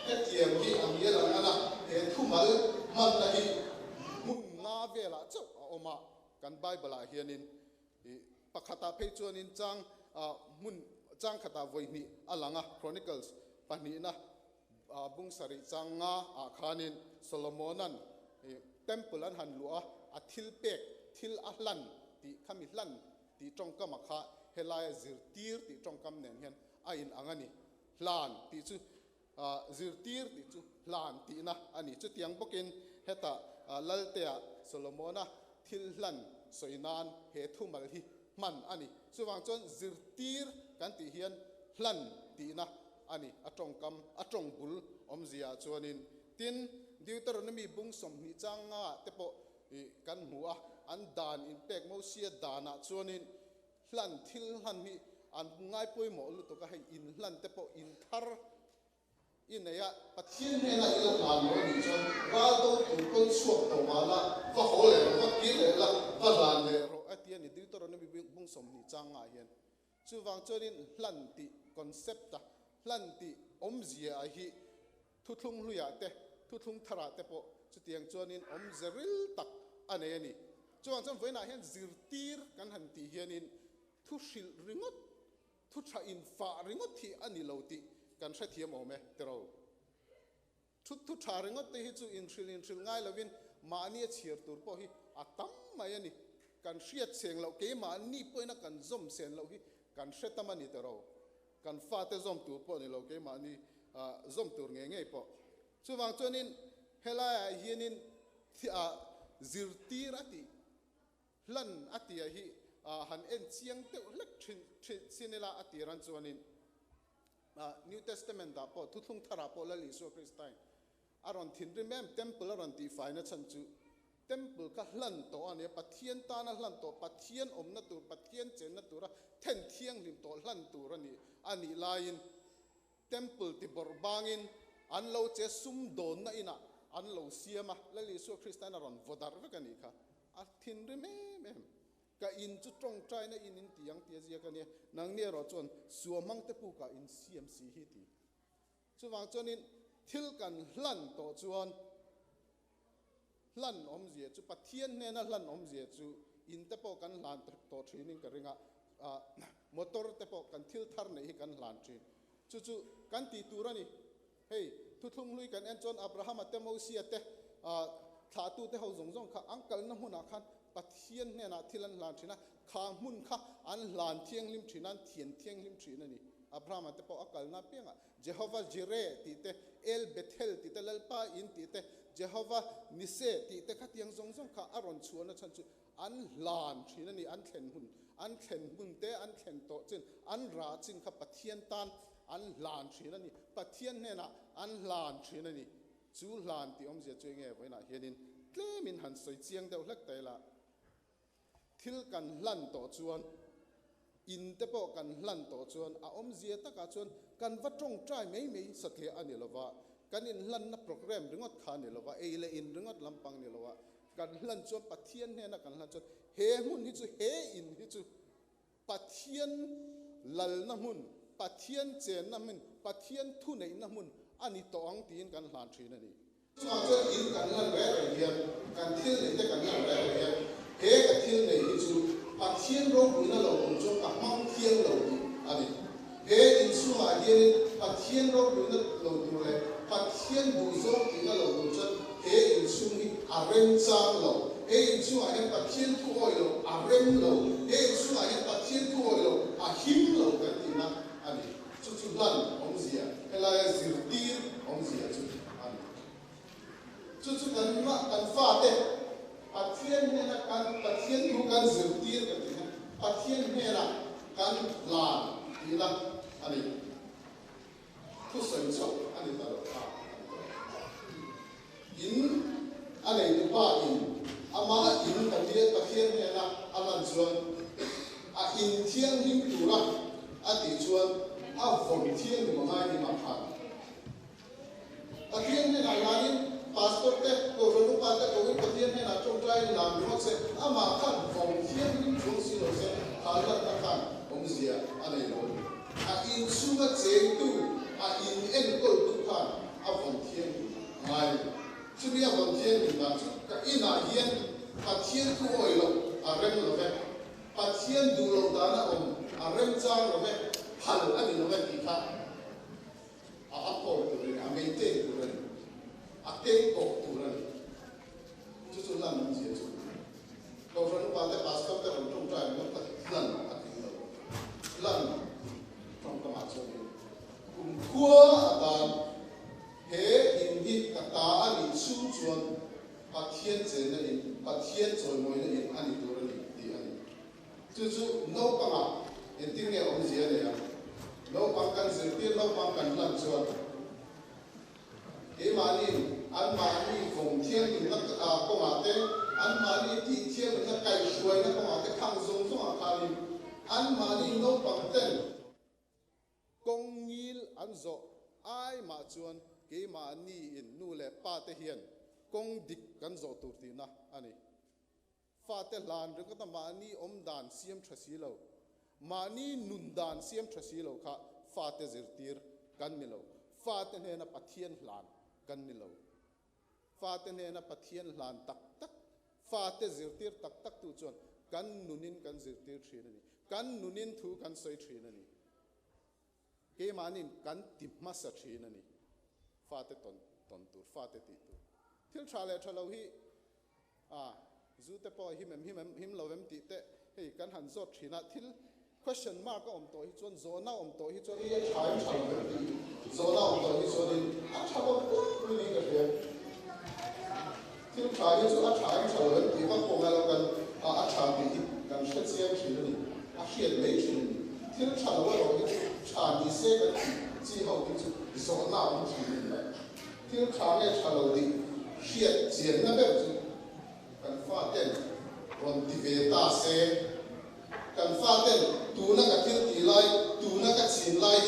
ke tiam hi am ye la na he thu mal man na hi mun nga ve la chu oma kan bai ba la hianin pakhata pe chuanin chang mun chang khata voi ni alanga chronicles pani na bung sari changa a khanin solomonan temple an han lua a thil pek thil a hlan ti khami hlan ti tong ka makha helaya zirtir ti tong kam nen hian a in angani hlan ti chu zirtir ti chu hlan ti na ani chu tiang bokin heta laltea solomona thil hlan soinan he thumal hi man ani chuwang chon zirtir kan ti hian hlan ti na ani atong kam atong bul omzia chuanin tin Deuteronomy bung som ni changa tepo kan hua an dan in pek mo sia dana chuanin hlan thil han hi an ngai poi mo lu to ka hai in hlan tepo in thar in ya pathian ne na ilo lan mo ni chon ba do tu kon suak to mala va ho le va ki le la va lan le ro atian ni Deuteronomy bung som ni changa hian chuwang chuanin hlan ti concept ta hlan ti omzia a hi thu thung luya te thu thung thara te po chu tiang chuanin om zeril tak ane ani chuan chon voina hian zirtir kan han ti hianin thu hril ringot thu tha in fa ringot thi ani lo ti kan hre thiam ome tero thu tha ringot te hi chu in hril ngai lovin mani chhir tur po hi atam mai ani kan hriat cheng lo ke ma ni poina kan zom sen lo hi kan hre tamani tero kan fa te zom tur po ni lo ke ma ni zom tur nge nge po chuwang chuanin helaya hianin zirtir ati hlan ati hi han en chiang te lek thin sinela ati ran chuanin New Testament da po thuthung thara po la li so Christine aron thin remem temple aron ti faina chan chu temple ka hlan to ane pathian ta na hlan to pathian om na tur pathian chen na tura then thiang lim to hlan tur ani lain temple ti borbangin an lo che sum don na ina an lo siama la li so Christian aron vodar ve kani kha a thin remem ka in chu tong trai na in tiang tia zia ka ne nang ne ro chon suamang te pu ka in CMC hi ti chuwang chonin thil kan hlan to chuan hlan om zia chu pathian ne na hlan om zia chu in te po kan hlan to training ka ringa motor te po kan thil thar nei hi kan hlan thin chu kan ti turani hey thu thung lui kan en chon Abraham te mo sia te tha tu te ho zong zong kha uncle na huna khan pathian ne na thilan hlan thina kha mun kha an hlan thiang lim thinan thian thiang lim thina ni Abraham te po akal na penga Jehovah Jireh ti te El Bethel ti te lalpa in ti te Jehovah Nise ti te khatiang zong zong kha aron chuana chan chu an hlan thina ni an thlen hun te an thlen to chin an ra chin kha pathian tan an hlan thina ni pathian ne na an hlan thina ni chu hlan ti om je chuenge voina hianin tlemin han soi chiang deuh hlek taila thil kan hlan to chuan in te po kan hlan to chuan a om zia taka chuan kan va tong trai mei sakhe ani lova kan in hlan na program ringot kha ni lova eile in ringot lampang ni lova kan hlan chuan pathian he na kan hlan chuan he hun hi chu he in hi chu pathian lal na mun pathian chen na mun pathian thu nei na mun ani to ang tin kan hlan thin ani chuan in kan hlan ve hian kan thil nei te kan hlan ve hian he ka thil nei hi chu pathian ro na lo kun chu ka mang thiang lo ni ani he in suma hian pathian ro na lo ni le pathian du zo ki na lo kun chu he in sum hi a rem chang lo he in suma hian pathian thu oi lo a rem lo he in suma hian pathian thu oi lo a him lo ka ti na ani chu chu lan ong zia ela zir tir ong zia chu ani chu chu kan ma kan fa te pathian he na kan pathian thu kan zir tir ka ti na pathian he na kan la ti la ani thu sen chau ani ta lo a in ani tu pa in ama in ka ti pathian he na aman chuan a in thiang him tu ra a ti chuan a vom thiang ni ma ni ma pha pathian he na la ni passport te ko ro pa te ko pathian he na chong trai lam ro se ama khan vom thiang him chung si lo se khala ta khan om zia anei lo a in sunga cheng tu a in en ko tu khan a vom thiang mai chumi a vom thiang ni ma ka ina hian pathian thu oi lo a rem lo ve pathian du lo da na om a rem chang lo ve hal ani lo ve ki kha a apol tu ri a meite tu ri a keng ko tu ri chu chu lan ni je chu ko ro pa te passport te ro tong trai mo ta lan a ti lo lan trong ka ma chu ni kum khua ta he in hi ka ta ani chu chuan pathian chen na in pathian choi moi na in ani tu ri ti ani chu chu no pa ma in tin nge om zia le ya no pa kan zir ti no pa kan lan chuan e mani an mani phong thiang in na a ko ma te an mani ti thiang na kai shuai na ko ma te khang zong zong a khalim an mani no pang ten kong ngil an zo ai ma chuan ke mani in nu le pa te hian kong dik kan zo tur ti na ani fa te lan ring ka mani om dan siam thasi lo mani nun dan siam thasi lo kha fa te zir tir kan ni lo fa te ne na pathian hlan kan ni lo fa te ne na pathian hlan tak tak fa te zir tir tak tak tu chuan kan nunin kan zir tir thin ani kan nunin thu kan soi thin ani ke manin kan timma sa thin ani fa te ton tur fa te ti tu thil thale thalo hi zu te po him lo vem ti te hei kan han zot thina thil question mark om to hi chuan zona om to hi chuan ye thai thai zona om to hi chuan in a thabo pu ni ka he thil thai hi chu a thai thai ti va ko ma lo kan a thai ti kan shet siam thin ni a hiat mei thin ni thil thai wa ro hi cha ni se ka chi ho ti chu zona om thin ni thil thai ye thai lo di hiat chien na be chu kan fa ten ron ti ve ta se kan fa ten tu na ka thil ti lai tu na ka chin lai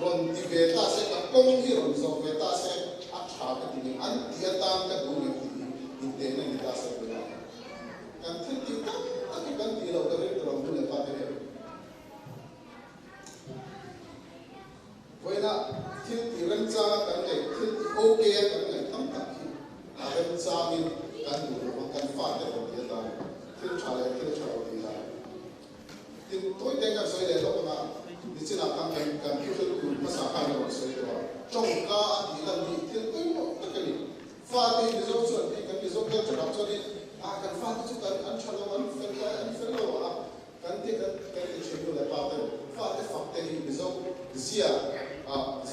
ron ti ve ta se ka kong hi ron zo ve ta se a tha ka ti an ti atang ka du ni ti in te na ni ta se be na kan thil ti ta ki kan ti lo ka re ron du le fa te re voina thil ti ren cha kan le thil ti okay kan le tham ta ki a ren cha min kan du ro kan fa te ron ti ta thil cha le thil cha ro ti la tin tôi thấy cái sợi để đâu mà đi trên là tăng cường cần tiêu thụ đủ mà sản phẩm của sợi đó trong cả thì là gì thì tôi một cái gì pha thì ví dụ chuẩn thì cần ví dụ cái chuẩn cho đi cần pha thì chúng ta ăn chăn đâu ăn phân đâu cần thì cái chuyện như là pha thì phạt thì ví dụ zia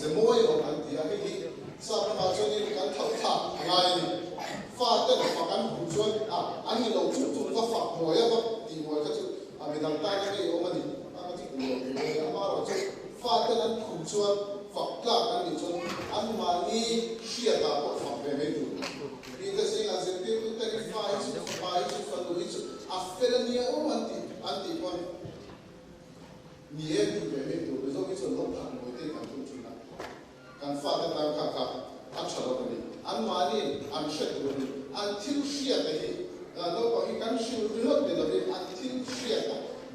the more of ăn thì cái gì sao mà cho đi cần thấu thả ngay pha thì phạt ăn hủ chuẩn ăn như lâu chút chút có phạt mỗi thì mỗi cái chút mình đang tay cái gì mà đi ăn cái gì cũng được nhưng mà rồi chứ pha cái ăn khủng chuan phật là cái gì chuan ăn mà đi xia ta có phật về mấy thứ vì cái gì là gì biết cái pha chứ pha chứ phần đối chứ à phải là nhiều ăn thì con nghĩa thì về hệ tụ rồi cái chuyện lốc hàng ngồi tên càng không chịu nặng càng phát cái tăng khắc khắc ăn chả đâu cái ăn mà đi ăn sét rồi ăn thiếu sét đấy đâu có cái càng siêu lốc để là về ăn thiếu sét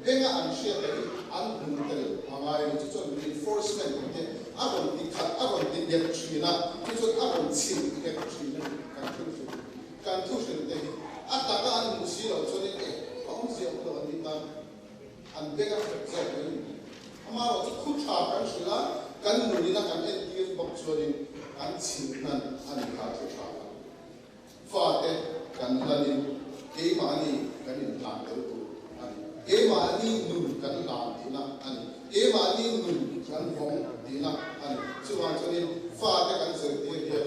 bên cái ăn sét đấy ăn hùng cái mà ngay cái chuyện reinforcement cái ăn còn đi khát ăn còn đi đẹp chuyện na cái chuyện ăn còn chìm đẹp chuyện na càng thiếu sét đấy ăn ta cái ăn musi rồi cho nên cái ông gì ông đâu đi ta ăn bên cái phật giáo đấy màเราจะคุ้นชากันสิละกันหนุ่ยนะกันเอ็นที่บอกชวนกันชิมนั่นอันนี้ขาดชาฟาเตกันนั่นเกมานี่กันนี่หลังเตัวอันนี้เกมานี่หนุ่มกันหลังทีนะอันนี้เกมานี่หนุ่มกันฟงทีนะอันนี้ช่วงชวนฟาเตกันเสียเดียว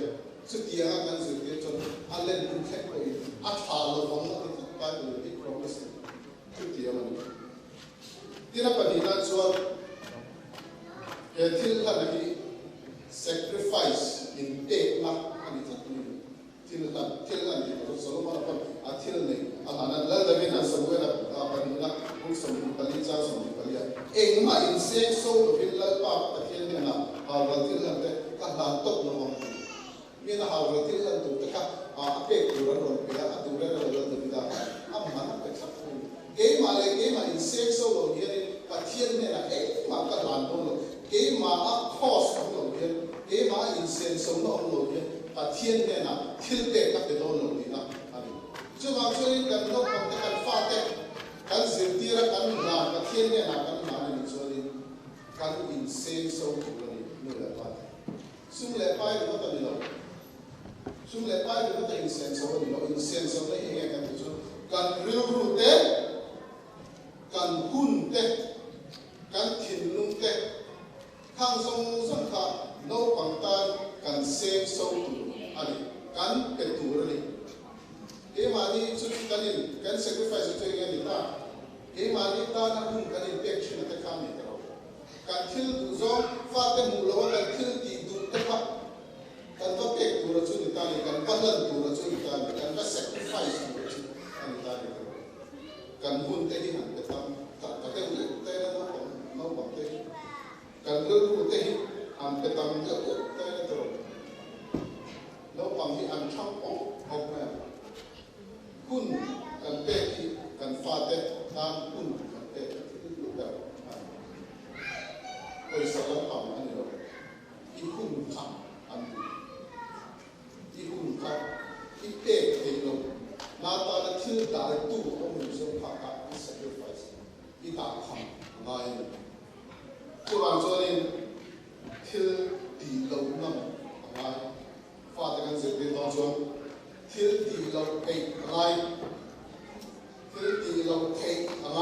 สุดที่กันเสียเดียวจนอันเล่นบุญแค่ไปอัดฟาเราฟงแล้วที่ไปเลยที่โปรเมสสุดที่มันที่นั่นปฏิบัติส่วนtill lagi sacrifice in take na ani tatni till lagi to Solomon apa atil ne ahana la davi na sabuela apani na ung samu kali cha samu kali eng ma in se so bil la pa atil ne na hawra til la te ka la top no mo mi na hawra til la to ka ape kuran ron pe a dura la la davi da amma na pe chap ke ma in se so lo ni atil ne na ma ka lan no cái mà costของเราเนี่ยcái mà incense ของเราเนี่ยแต่เทียนเนี่ยนะที่เด็กกับเด็กเราเนี่ยนะอันนี้ช่วงช่วงกันนกของกันฟ้าเต็มกันเสียงตีระกันหนากับเทียนเนี่ยนะกันหนาเนี่ยช่วงนี้กัน incense ของเราเนี่ยนู่นแหละไปซุ่มแหละไปหรือว่าตอนนี้เราซุ่มแหละไปหรือว่าแต่ incense ของเรา incense ของเราเองกันช่วงกันริ้วรูเต็มกันหุ่นเต็มกันถิ่นนุ่งเต็มทางทรงสังขารโนปังตานกันเซฟโซตุอันนี้กันเป็นตัวนี่เกี่ยมานี่สุดกันนี่กัน sacrifice ตัวเองนี่ตาเกี่ยมานี่ตานะหุ่นกันนี่เพ็กชินตะคามีตลอดกันทิลดูโซฟาเตมูลว่ากันทิลตีดูเตปะกันก็เพ็กตัวจุนี่ตานี่กันบัลลันตัวจุนี่ตานี่กันก็ sacrifice ตัวจุอันนี้ตานี่กันหุ่นเตนี่หันไปทำตัดเตนี่เตนี่น้องบอกเตนี่กันเรื่องรู้เต็มอันเป็นตามเรื่องเต็มตลอดแล้วบางทีอันช่างออกมาคุณกันเตะกันฟาเตะตามคุณกันเตะรู้แบบโดยสารพัดอันนี้เราอีคุณทำอันนี้อีคุณทำอีเตะเองเราหน้าตาละที่ด่าตู้เขาเหมือนส่งผักกับอี sacrifice อีด่าทำง่ายช่วงช่วงนี้ที่ดีเรานำอะไรฟาดกันเสร็จตอนช่วงที่ดีเราเก่งอะไรที่ดีเราเก่งอะไร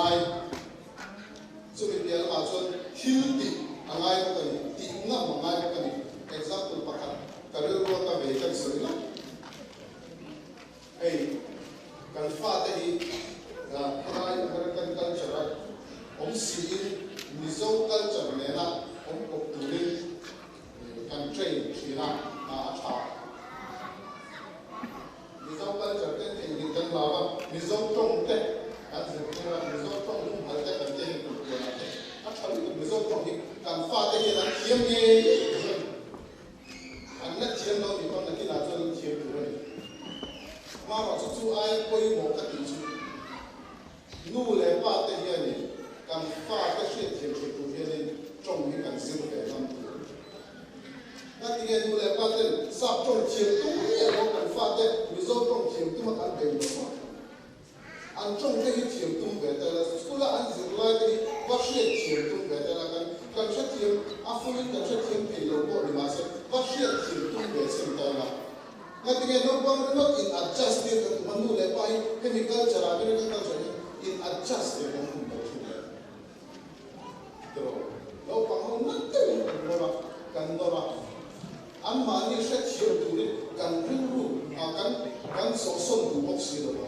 ช่วงนี้เดี๋ยวมาช่วงที่ดีอะไรก็ได้ดีนำอะไรก็ได้ example ประกันการเรื่องว่าการเวกันสุดละการฟาดที่อะไรAmerican culture ผมสีMizo culture เนี่ยนะผมก็ดูดิกันเทรนที่นั่นอาชา Mizo culture เนี่ยที่กันมาว่า Mizo ตรงเตะกันจะเป็นว่า Mizo ตรงลุ่มหัวเตะกันเตะกันตัวนั้นเตะอาชาที่ Mizo ตรงที่กันฟาดที่นั่นเทียมเงี้ยอันนั้นเทียมเราที่คนนั้นที่น่าจะเทียมอยู่เลยมาว่าจู่ๆไอ้ปุยหมอกกันที่จู่นู่นเลยว่าเตะเนี่ยนี่กันฟ้าก็เชื่อเทียมเชื่อตัวเองนี่จงให้กันสิ่งแบบนั้นนั่นที่เรียนดูแลว่าเต้นสับจงเทียมตัวเนี่ยเรากันฟ้าเต้นมิโซจงเทียมตัวมันกันเป็นตัวอันจงให้เทียมตัวแบบแต่ละสกุลอันสิ่งไรที่ว่าเชื่อเทียมตัวแบบแต่ละกันเชื่อเทียมอาฟุ้งกันเชื่อเทียมเป็นโลกบริมาเสว่าเชื่อเทียมตัวแบบสิ่งแต่ละนั่นที่เรียนรู้ว่ามัน in adjust เนี่ยมันดูแลไปให้มีการจราจรการจราจร in adjust เนี่ยมันดูเราฟังเรานั่งเต้นกันโดราอันมานี่เช็ดเชียวดูดิกันรู้กันสอนดูบอกสิเรา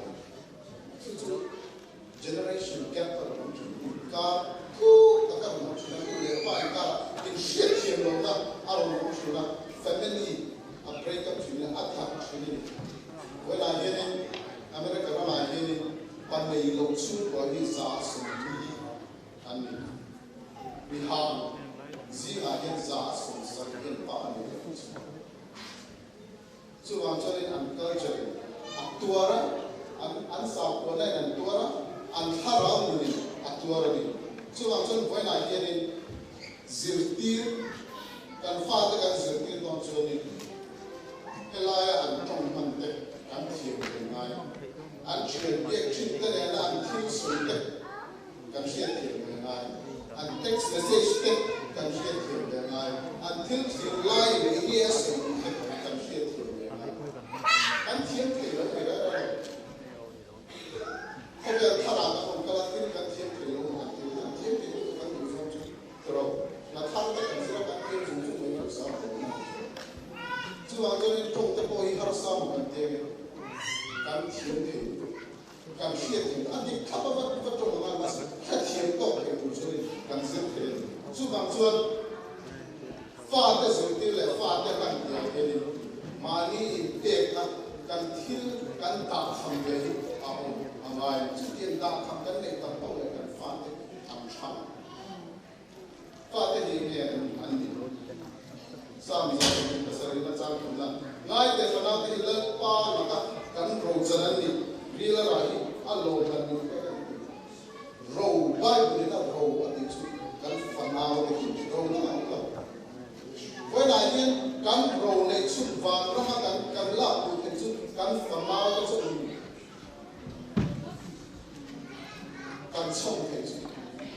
จู่ๆ generation gap อะไรมันจู่การคู่ตะการมันจู่นั่นเลยว่าอีกการin เช็ดเชียวเรานะอารมณ์มันจู่นะ family a break up จู่นะอัฐจู่นี่เวลาเห็นอเมริกาเราเห็นปันในโลกสู้กว่าที่สาสมีอันนี้ bihang zinga hin za sum sa hin pa ni chuwang chorin an culture aktuara an sa ko na an tuara an harang ni aktuara ni chuwang chon voi na hian zirtir kan fa ta kan zirtir don choni helaya an tong man te kan thiam te ngai an chhe ye chin te ne na an thil sun te kan hriat thiam te ngai an text message te kan hriat thiam te ngai an thil thil lai ni yes te kan hriat thiam te ngai an thiam te lo te ra ko ya thara ka ko kala tin kan thiam te lo kan thiam te lo kan du so chu tro na thar te kan sira kan thiam chu chu mai sa chuwang chonin thong te po hi har sa mo kan te kan thiam te kan hriat thiam an dik thapa va tong ma mas kha thiam to ke tu chonin kan zir te chuwang chuan fa te zir te le fa te kan ya ke ni mani te na kan thil kan ta kham ve hi a ho angai chu tien da kham kan le tam to le kan fa te tham tham fa te ni ne an ni sam sa ni sa ri na chang thum na ngai te fa na te le pa na ka kan ro chan ni ri la ra hi a lo kan ni ro bai ni na ro a ti chu kan fa na te ki ro na ka với đại nhiên kan ro ne chu wa ra ma kan la ku te chu kan fa ma ka chu kan chong te chu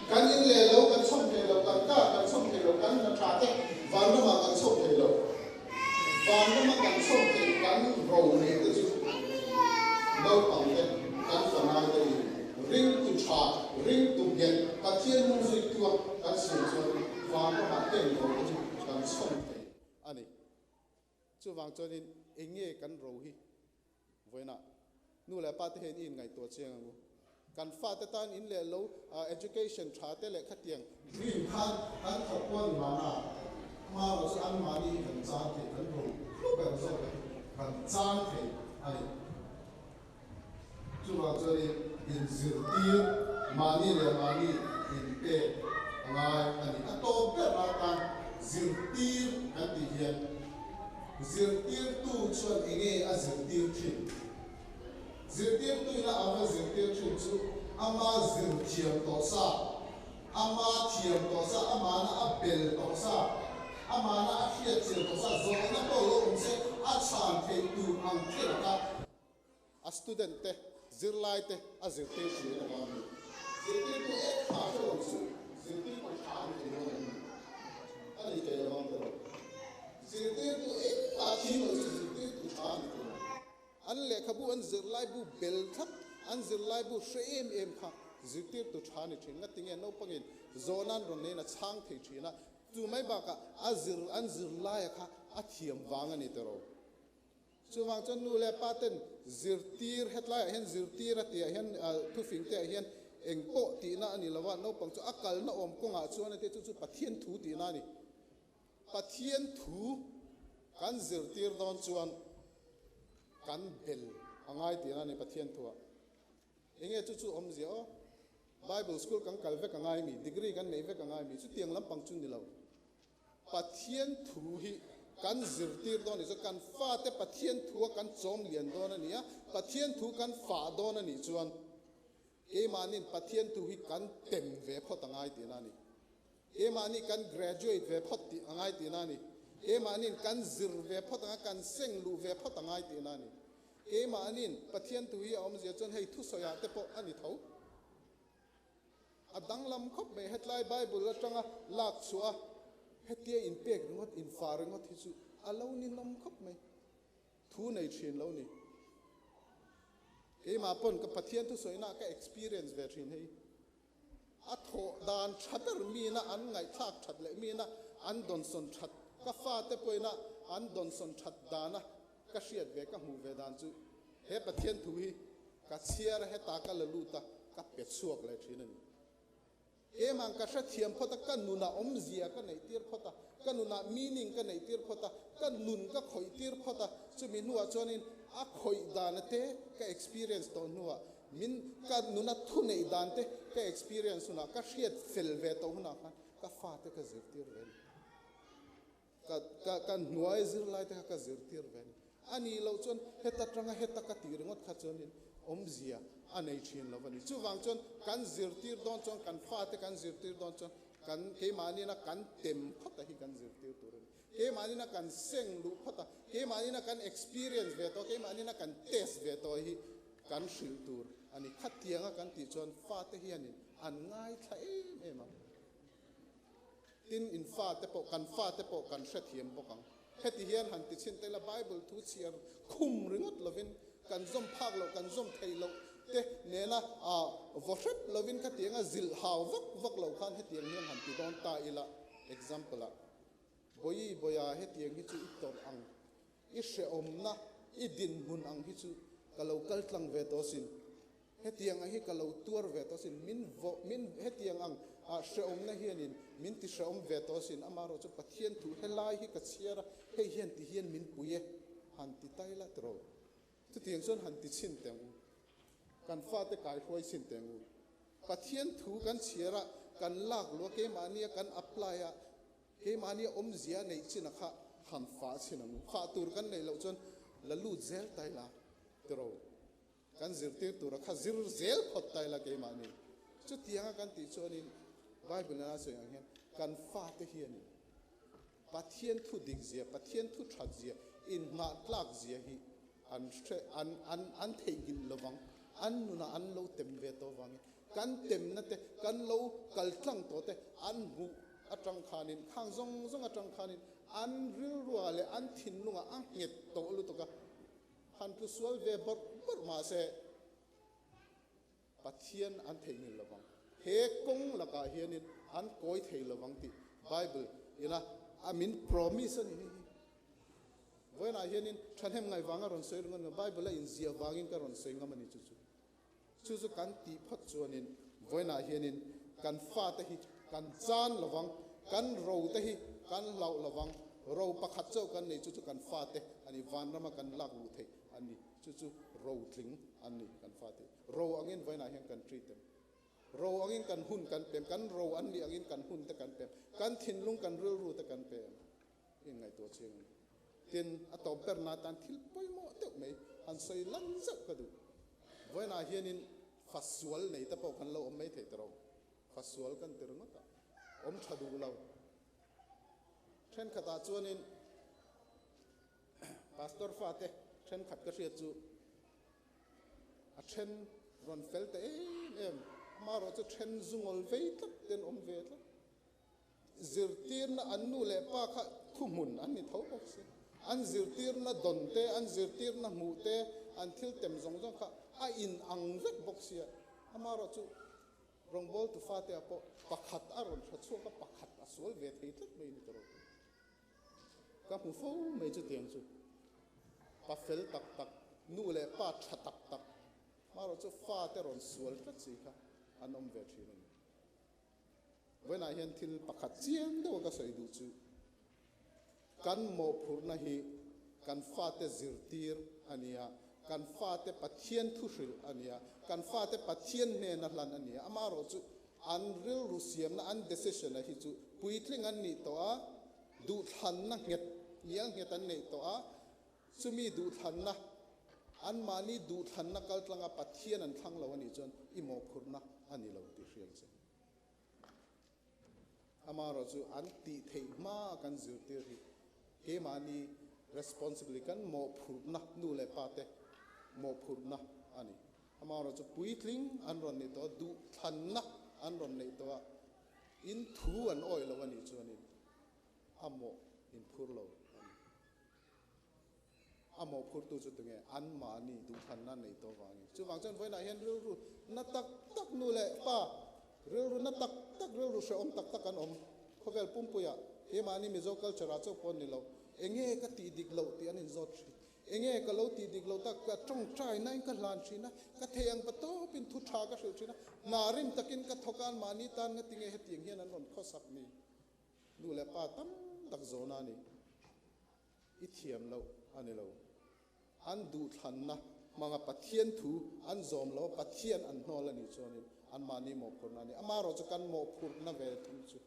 kan in le lo kan chong te lo kan chong te lo kan na tra te van ra ma kan chong te lo van ra ma kan chong te kan ro ne te chu lo pang te kan fa na te ring tu cha ring tu gen ka thiên mong zui tu kan sim chu van ra ma te ro chu kan chong te ani chu wang chonin enge kan ro hi voina nu la pa te hen in ngai to cheng ngu kan fa te tan in le lo education tha te le khatiang dream khan kan thopon ma na ma ro chu an ma ni kan chang te kan ro lu ba zo kan chang te ani chu wang chonin in zir ti ma ni le ma ni in pe angai ani ato pe ra kan zirtir kan ti hian zirtir tu chuan enge a zirtir thin zirtir tu na ama zirtir thin chu ama zir thiam to sa ama thiam to sa ama na a bel to sa ama na a hriat chil to sa zo na to lo se a chan the tu ang thil ka a student te zirlai te a zirtir thin na ma zirtir tu e kha lo su zirtir ko kha ni lo ani ke lo mang to zirtir tu e kha thi lo su zirtir tu kha ni to an le khabu an zirlai bu bel thap an zirlai bu shreem em kha zirtir tu kha ni thin na tinge no pangin zonan ron ne na chang thei thina tu mai ba ka azir an zirlai kha a thiam wang ani to ro chuwang chon nu le paten zirtir hetlai hen zirtir atia hen thu fing te hen engpo ti na ani lawa no pang chu akal na om ko nga chuan te chu pathian thu ti na ni pathian thu kan zirtir don chuan kan bel angai ti na ni pathian thu enge chu om zio bible school kan kalve ka ngai mi degree kan nei ve ka ngai mi chu tiang lam pang chu ni lo pathian thu hi kan zirtir don ni so kan fa te pathian thu kan chom lian don ani a pathian thu kan fa don ani chuan e manin pathian tu hi kan tem ve phot angai ti na ni e mani kan graduate ve phot ti angai ti na ni e manin kan zir ve phot anga kan seng lu ve phot angai ti na ni e manin pathian tu hi om zia chon hei thu soya te po ani tho adang lam khop me hetlai bible la tanga lak chua hetia in pek ngot in far ngot hi chu alo ni nom khop me thu nei thin lo ni e ma pon ka pathian tu soina ka experience ve thin hei a tho dan thatar mi na an ngai thak that le mi na an don son that ka fa te poina an don son that dana ka hriat ve ka mu ve dan chu he pathian thu hi ka chiar he ta ka la lu ta ka pet suak le thin ani e mang ka hra thiam phota ka nuna om zia ka nei tir phota ka nuna meaning ka nei tir phota ka nun ka khoi tir phota chu mi nuwa chonin a khoi dan te ka experience to nuwa min ka nuna thu nei dan te ka experience na ka hriat fel ve to na ka ka fa te ka zir tir ven ka nuai zir lai te ka zir tir ven ani lo chon heta tranga heta ka tir ngot kha chon in omzia anei thin lo vani chu wang chon kan zir tir don chon kan fa te kan zir tir don chon kan ke mani na kan tem phata hi kan zir tir tur ke mani na kan seng lu phata ke mani na kan experience ve to ke mani na kan test ve to hi kan shil tur ani khatianga kan ti chon fa te hianin an ngai tha em tin in fa te po kan hre thiam bokang heti hian han ti chin te la bible thu chiar khum ringot lovin kan zom phak lo kan zom thei lo te nena a vohrep lovin ka tianga zil haw vak lo khan hetiang hian han ti don ta ila example a boya hetiang hi chu itor ang I hre omna I din hun ang hi chu kalau kal tlang ve to sin hetiang a hi kalau tur ve to sin min hetiang ang a hre omna hianin min ti hre om ve to sin amaro chu pathian thu helai hi ka chiara hei hian ti hian min puye han ti taila tro chu tiang son han ti chin teng kan fa te kai hoi chin teng pathian thu kan chiara kan lak lo ke mania kan apply a ke mania om zia nei chin kha han fa chinam kha tur kan nei lo chon la lu zel taila tro kan zir tir tur kha zir zel phot taila ke mani chu tianga kan ti chonin bible na so yang hian kan fa te hian pathian thu dik zia pathian thu that zia in na tlak zia hi an theigin lowang an nuna an lo tem ve to wangi kan tem na te kan lo kal tlang to te an hu atang khanin khang zong atang khanin an ril ruale an thin lunga an nget to lu to ka han tu sual ve bor ma se pathian an theigin lowang he kong laka hianin an koi thei lowang ti bible ina amin promise ni when I hear in Chanhem Ngai Wanga on Sir Bible in Zia Wanging on Sing Amani Chuzu can deep hot in when I hear in can fat he can zan lavang can row the he can loud lavang row pakatso can nature can fat and Ivan Rama can lag with and Chuzu rowling and can fat row again when I can treat them row again can hun can row and the again can hun the can tin lung can real root the can pay in my touching tin atop per na tan thil poi mo te me an soi lan zak ka du when I hear in fasual nei ta po kan lo om mai the tro fasual kan ter no ta om thadu lo then khata chuan in pastor fa te then khat ka ria chu a then ron fel te em ma ro chu then zungol vei tak ten om ve ta zirtir na anu le pa kha thumun an ni tho bok se an zirtir na donte an zirtir na mute an thil tem zong kha a in ang vek bok sia amaro chu rongbol tu fa te apo pakhat aron thatsu ka pakhat asol ve thei tlak mai ni tro ka mu fo mai chu tiang chu pa fel tak nu le pa tha tak maro chu fa te ron sual tlak chi kha an om ve thin ni when I hear thil pakhat chiang do ka sai du chu kan mo phurna hi kan fa te zirtir ania kan fa te pathian thu hril ania kan fa te pathian ne na hlan ania amaro chu an ril ru siam na an decision a hi chu puitling an ni to a du than na nget yang nget an nei to a chumi du than na an mani du than na kal tlanga pathian an thang lo ani chon I mo phurna ani lo ti hrial che amaro chu an ti thei ma kan zirtir hi ke mani responsibly kan mo phurna nu le pate mo phurna ani amaro chu puitling an ron ni to du thanna an ron nei to in thu an oi lo ani chu ani amo in phur lo amo phur tu chu tunge an mani du thanna nei to wangi chu wang chen voina hian ru na tak nu le pa ru na tak ru se om tak an om khovel pumpuya he mani Mizo culture a chok pon ni lo enge ka ti dik lo ti anin zot enge ka lo ti dik lo tak ka tong trai nai ka lan china ka theyang pa to pin thu tha ka china narim takin ka thokan mani tan nga tinge he ting hian an ron khosak ni nu le pa tam tak zona ni I thiam lo ani lo an du than na manga pathian thu an zom lo pathian an hnol ani chonin an mani mo phurna ni amaro chu kan mo phurna ve thu chu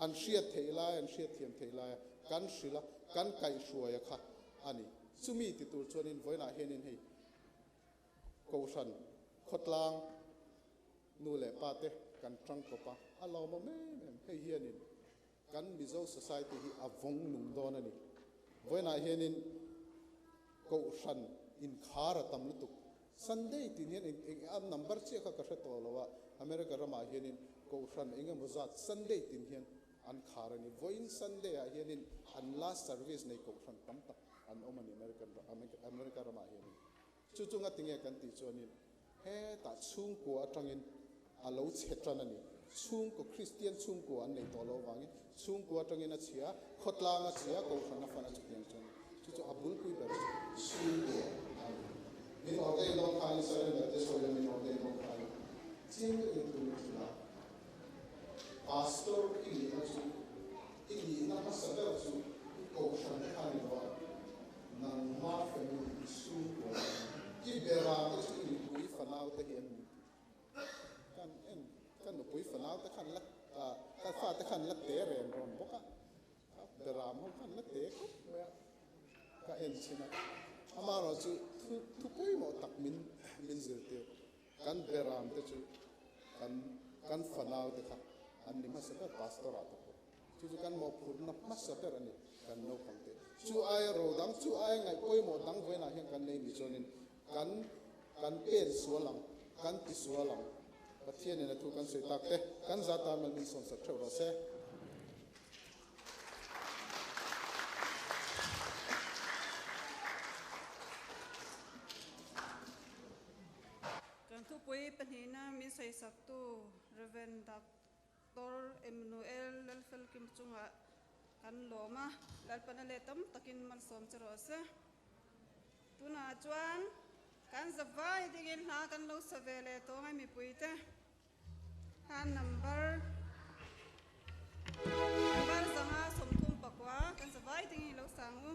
an hriat thei lai an hriat thiam thei lai kan hrila kan kai hruai kha ani chumi ti tur chuanin voina hianin hei ko san khotlang nu le pa te kan tang ko pa alo ma me hei hianin kan Mizo society hi avong nung don ani voina hianin ko san in khara tam lutuk Sunday tin hian am number che kha ka hre to lowa America rama hianin ko san enga mozat Sunday tin hian an kharani voin Sunday a hianin an last service nei ko san tam tak an omani America rama hianin chu chunga tinge kan ti chuanin he ta chung ko atangin alo chetran ani chung ko Christian chung ko an nei to lo wangi chung ko atangin a chia khotlang a chia ko san na fana chutiang chon chu chu abul pui ber chung ko min orte long khai sare na te so min orte long khai ching in tu la pastor in na chu in na ma saber chu ko san na khai wa nang ma family su ko ki bera ko chu in pui fanau te hian kan no pui fanau te khan lak ka fa te khan lak te ren ron boka bera mo khan lak te ko ka en china amaro chu thu pui mo tak min zirte kan beram te chu kan fanau te kha an ni ma saber pastor ato chu kan mo phur na ma saber ani kan no pangte chu ai ro dang chu ai ngai poi mo dang voina hian kan nei mi chonin kan pen sualang kan ti sualang pathian na thu kan soi tak te kan zata mal min son sa thau ro se kan thu pui panhina mi sei saktu Reverend Dr. Emmanuel lalfel kim chunga kan loma lalpana le tam takin mal som chero se tuna chuan kan zawai dingin hna kan lo savele to ngai mi puite han number zanga somthum pakwa kan zawai dingin lo sangu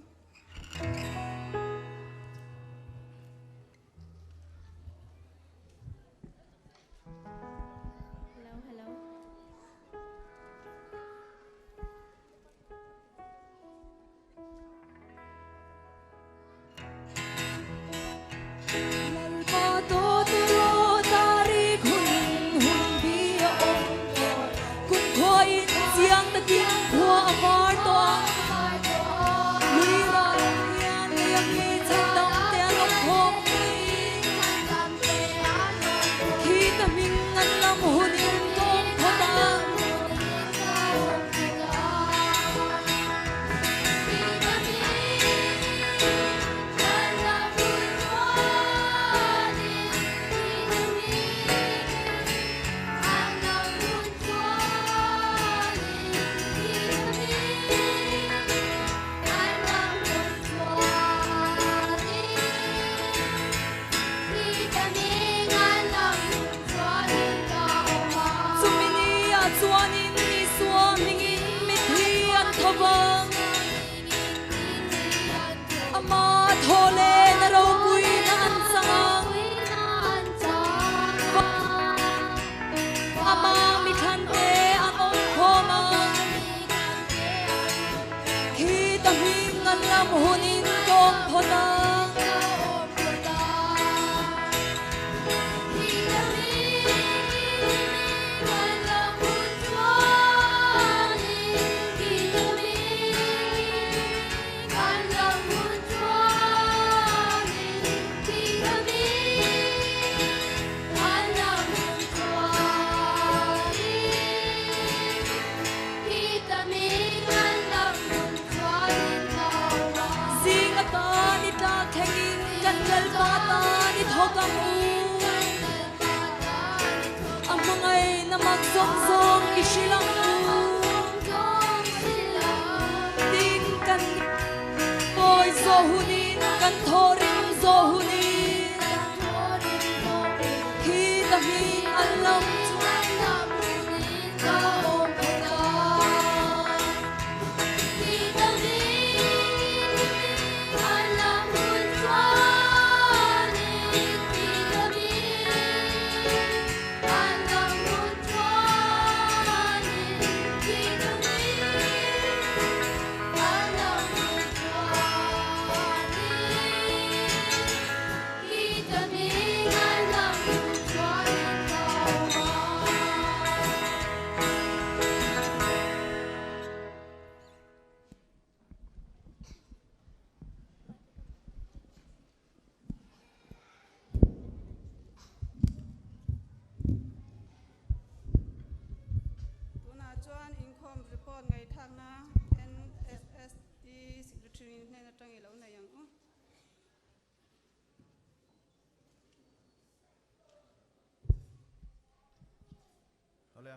Kita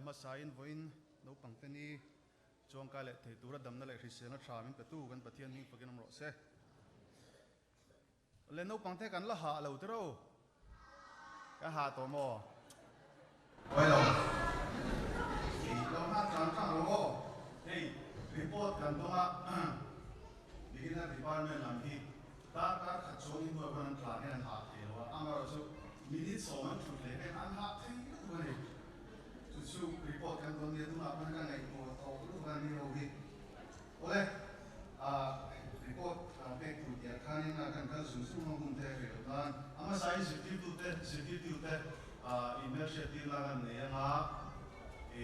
mà sai voin Naupangte Ni chuang ka le thei tura damna le hrisena thamin pe tu kan pathian ni pakin amro se le Naupangte kan la ha lo tro ka ha to mo oi lo lo ha tang tang lo hey report kan to ma beginner department lam hi ta khat chong in ho kan tla ne an ha the lo amaro chu minute so man thu le an ha thei tu ne chu report kan to ne tu ma kan kan nei mo to lu kan ni ho hi ole report pe tu dia khan in kan kan su su ma hum the re dan ama sai safety tu te immersion ti la kan ne nga e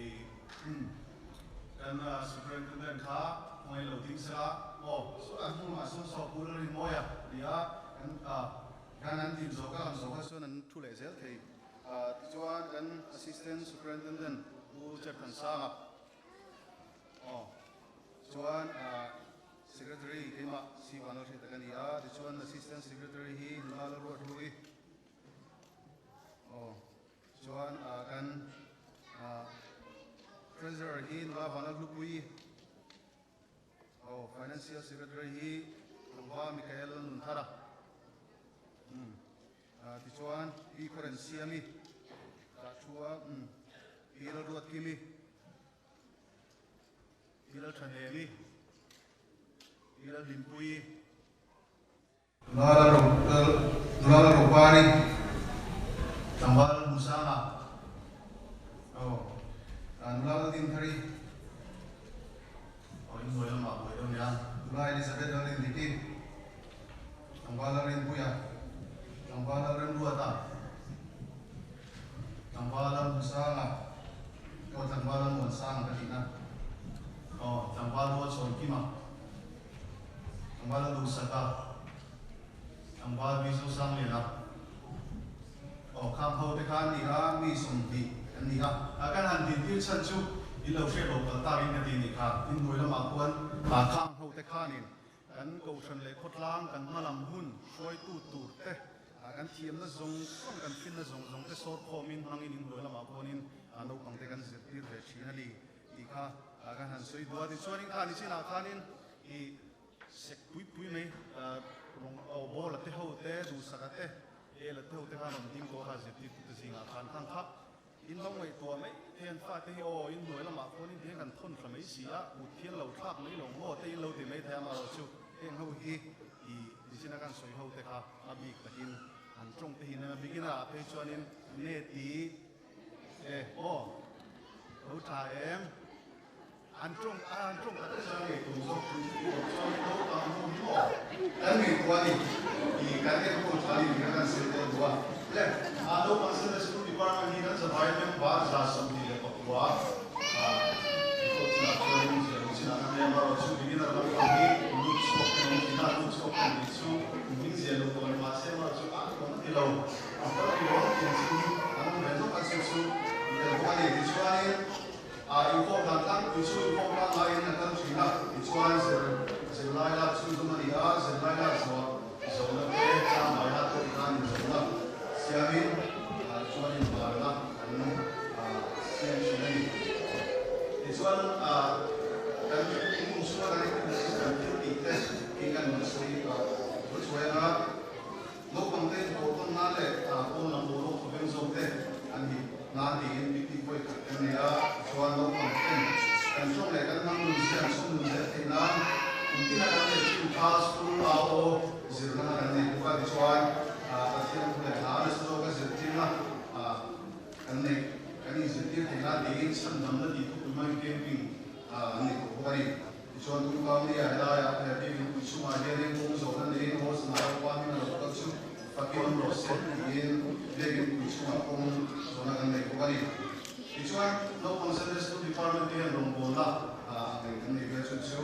kan superintendent kha moi lo ting sa o so an mu ma so pu ri mo ya dia kan an tin zo ka so nan thu le zel thei chuan kan assistant superintendent u chertan sang chuan secretary kema si wanal thei takan ya chuan assistant secretary hi nala ro thui chuan kan treasurer hi nala wanal lupui financial secretary hi Tangwa Mikael Nunthara chuan i currency ami chua ilal ruat kimi ilal thanemi ilal limpui nulala ropari tambal musanga nulala tinthari in noel ma boy don ya nulala Elizabeth dalin diki tambala rin puya tambala rin duata tambala musanga ko tambala musanga katina tambala chon kima tambala lusaka tambala Mizo sang lela kham ho te khan ni ha mi som ti ani ha akan han din ti chan chu in lo she lo kal ta rin ka ti ni kha in noi la ma kwan kham ho te khanin kan ko than le khotlang kan malam hun soi tu te kan thiam na zong kan fin na zong te sor khomin hangin in noi la ma konin Naupangte kan zir tir ve thina li ti kha kan han soi dua ti chuanin khan sin a khanin I sek pui mai rong bol te ho te du sakate la te ho te khan ding ko ha zir tir tu singa khan kha in long mai tua mai thian fa te in noi la ma konin thian kan thon khla mai sia u thian lo thak mai lo mo te in lo ti mai thama ro chu eng ho hi I sina kan soi ho te kha abi takin an trong te hin na bigina pe chuanin ne ti ho tha em an trong ta sa nge tu so so to ta mo dan nge kwa ni I kan ke ko tha ni kan se te dua le a do pa se de school department ni kan sa bhai me ba za sam ni le ko wa ko na chuanin se na me ma ro chu bigina ro ko ni lu so ko ni na lu so ko ni chu ni se lo ko ma se ma chu a ko ni lo a ko ni lo ni chu an me no ka su su de ko ni ti chuanin info dan tan isu info dan lain dan China ichuan se lai la chu tu mani se lai la so na pe chang mai la tu kan so na siamin chuan in ba la an siam China ni ichuan kan mu su na ni kan ti te kan mu su I ko chuan na Naupangte ko ton na le ko na mo ro ko ben so te an hi na di in big boy kan ne chuan Naupangte kan chong le kan hang nun siam som nun se te na ti na kan le chu pa school la o zir na kan ne ko ka chuan thiam ko le na le so ka zir ti na kan ne kan I zir ti te na di in chan nam na di tu mai camping ne ko ko ri chuan tu ka ni ya la ya pe ti ku chu ma he ne ko so na ne ho sa na pa ni na ko chu pakin ro se in le ku chu ma ko so na kan ne ko ri ichuan Naupangte School Department te rong bon la kan ne ga chu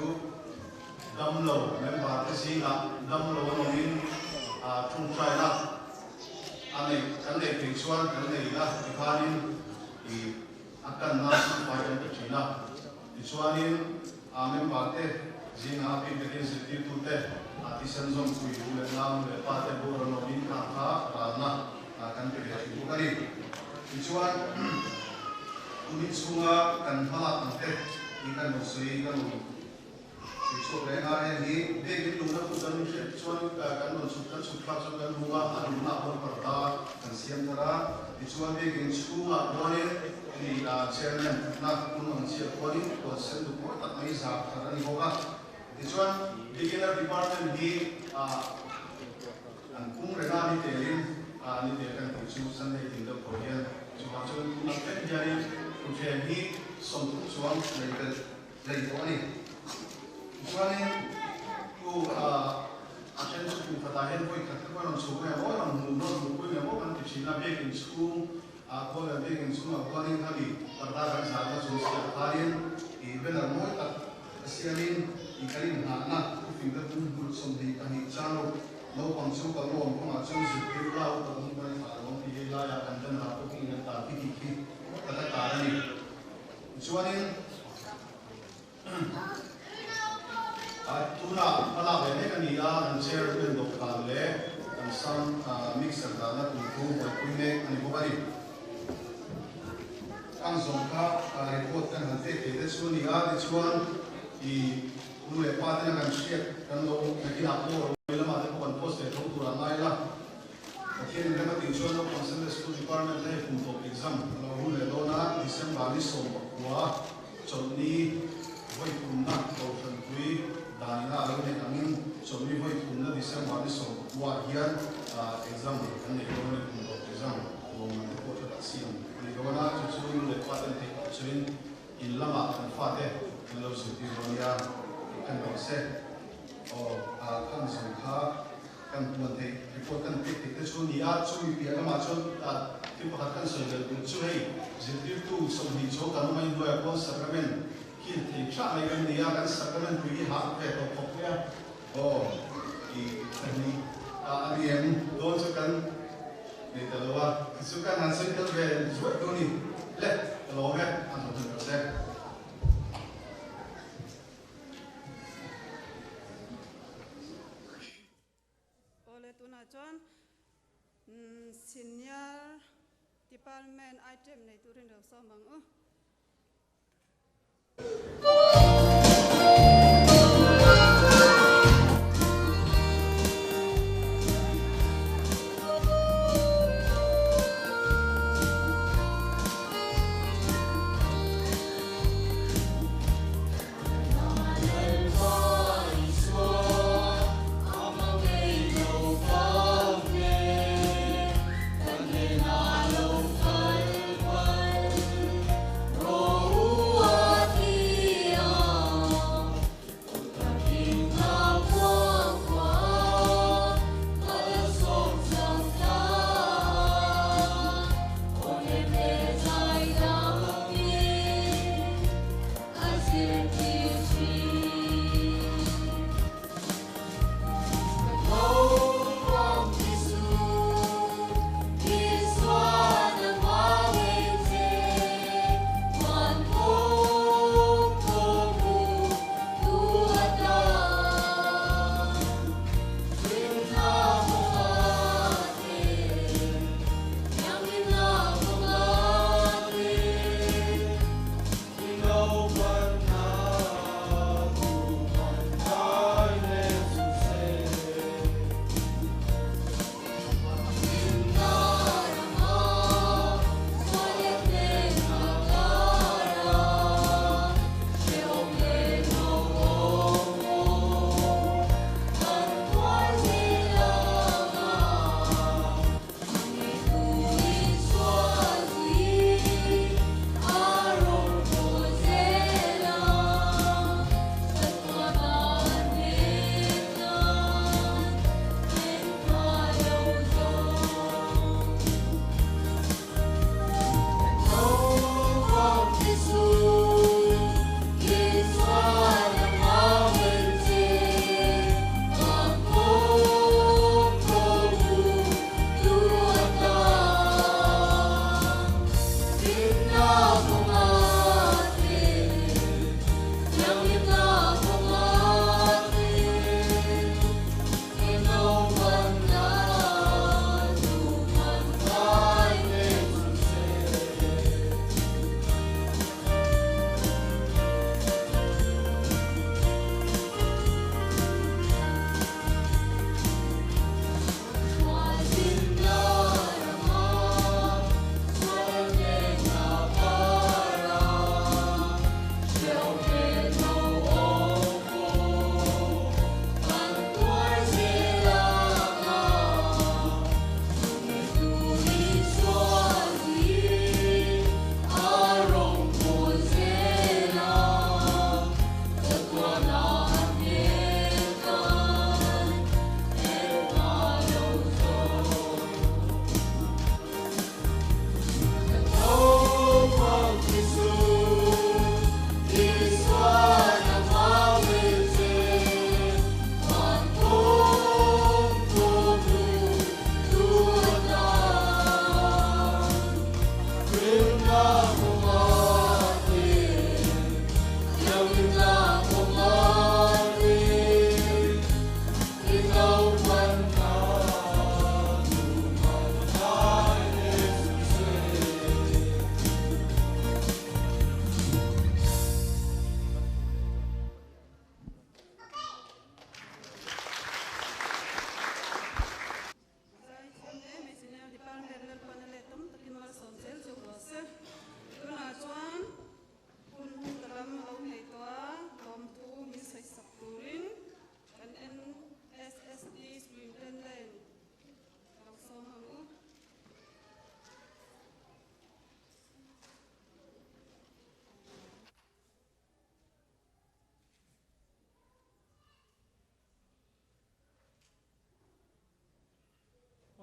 dam lo member te si la dam lo no in thung trai la ane kan ne te chuan kan ne la khanin I akan na pa kan te china ichuanin member te jinga pi te se tu te ati san zom ku yu le nam le pa te bo ro no in ka ra na kan te ga chu ka ri ichuan น Uni chunga kan hala ante ikan musui kan so le nga ni de gi luna ku dan ni chuan kan non su kan su kha so kan lunga aluna on parta kan siam dara ti chuan de gi chunga bone ni la chairman na kun on sia poni ko sen du ko ta mai za thara ni hoga ti chuan beginner department ni an kum re na ni telin ni te kan ti chu san nei ting da ko hian chu ha chu na pen jari ku chen hi som tu chuan nei ka nei ko ani chuan ku achen chu ku ta hen voi ka ko ron chu me mo ron mu no mu ku me mo kan ti china be kin chu ko la be kin chu ma ko ni ha bi parda kan sa ma chu sia harin I benar mo ta sianin I karin na na ku fin da kun bu som di ka ni chalo no pang chu ka no ko ma chu si pi la u ta ni ba sa no pi la ya kan dan na ko ki na ta ki ki ta ta ta ni chuanin tuna pala be ne kan ni ya an chair ben do ka le an sam mixer da na tu ko ko ne ani ko bari ang zong ka report kan han te te chu ni ga de chuan I nu le pa te kan share kan lo na ki na ko le ma de ko kan post te thong tu ra ngai la Again, remember the Journal Concerned School Department life for exam. Now, le dona December ni so wa choni voi punna ko san tui dana lo ne kamin choni voi punna December ni so wa hian exam kan ne ko ne ko exam lo ma ko ta siam ni dona chu le paten te chuin in lama kan fa te lo su ti ronia kan ko se o kan so kha kan tuan te report kan te chu ni a chu pi ka ma chu ti pa kan so le chu hei zil tu so ni cho kan mai do ya ko sacrament ki te cha mai kan ni a kan sacrament pi ha pe to ko ya o I kan ni a ni em do chu kan ni ta lo wa chu kan han se tel ve zo do ni le lo ve an so chu se Senior department item này tôi được so bằng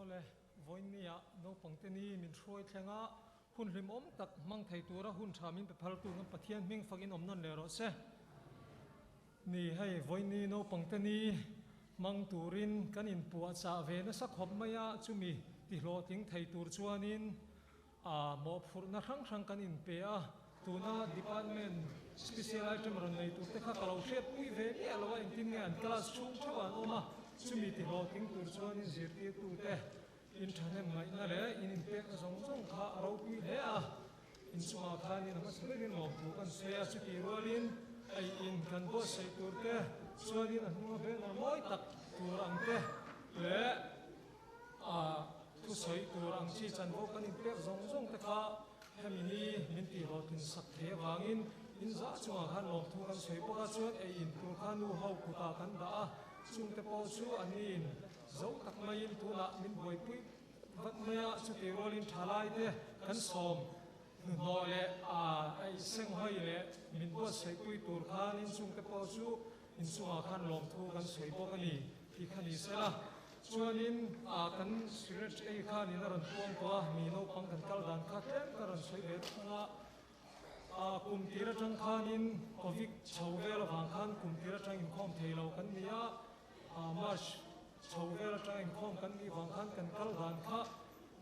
ole voinia naupangte ni min throi thlenga hun hlim om tak mang thei tura hun thamin pe phal tu ngam pathian ming fagin om non le ro se ni hei voini naupangte ni mang turin kan in puwa cha ve na sak hop maya chumi ti hlo ting thei tur chuanin mo phur na rang rang kan in pe a tuna department special item ron nei tu te kha kalau hret pui ve ni alowa in tin ngan class chung chuan oma chumi ti hlo ting tur chuanin zirti tu te in thanem ngai na le in pek zong zong kha ro pui le a in chuma khan in ma srin lo tu kan se a chu ti rolin ai in kan bo sei tur te chuanin an mo be na moi tak tur ang te le thu sei tur ang chi chan bo kan in pek zong zong te kha hemini min ti ro tin sak the wangin in za chunga khan lo thu kan sei bo ka chuan ai in tur khan nu hau ku ta kan da chung te po chu anin zo tak mai in tu na min boi pui vat maya chu ti rolin thalai te kan som no le ai seng hoi le min bo sei pui tur khan in chung te po chu in chunga khan lom thu kan sei bo ka ni ti khani sela chuanin kan siret ei khan in ron tuang ko mi no pang kan kal dan kha tlem karon sei ve thanga kum tira tang khanin covid chauvel wang khan kum tira tang in khom theilo kan nia march chauvel tang in khom kan ni wang khan kan kal dan kha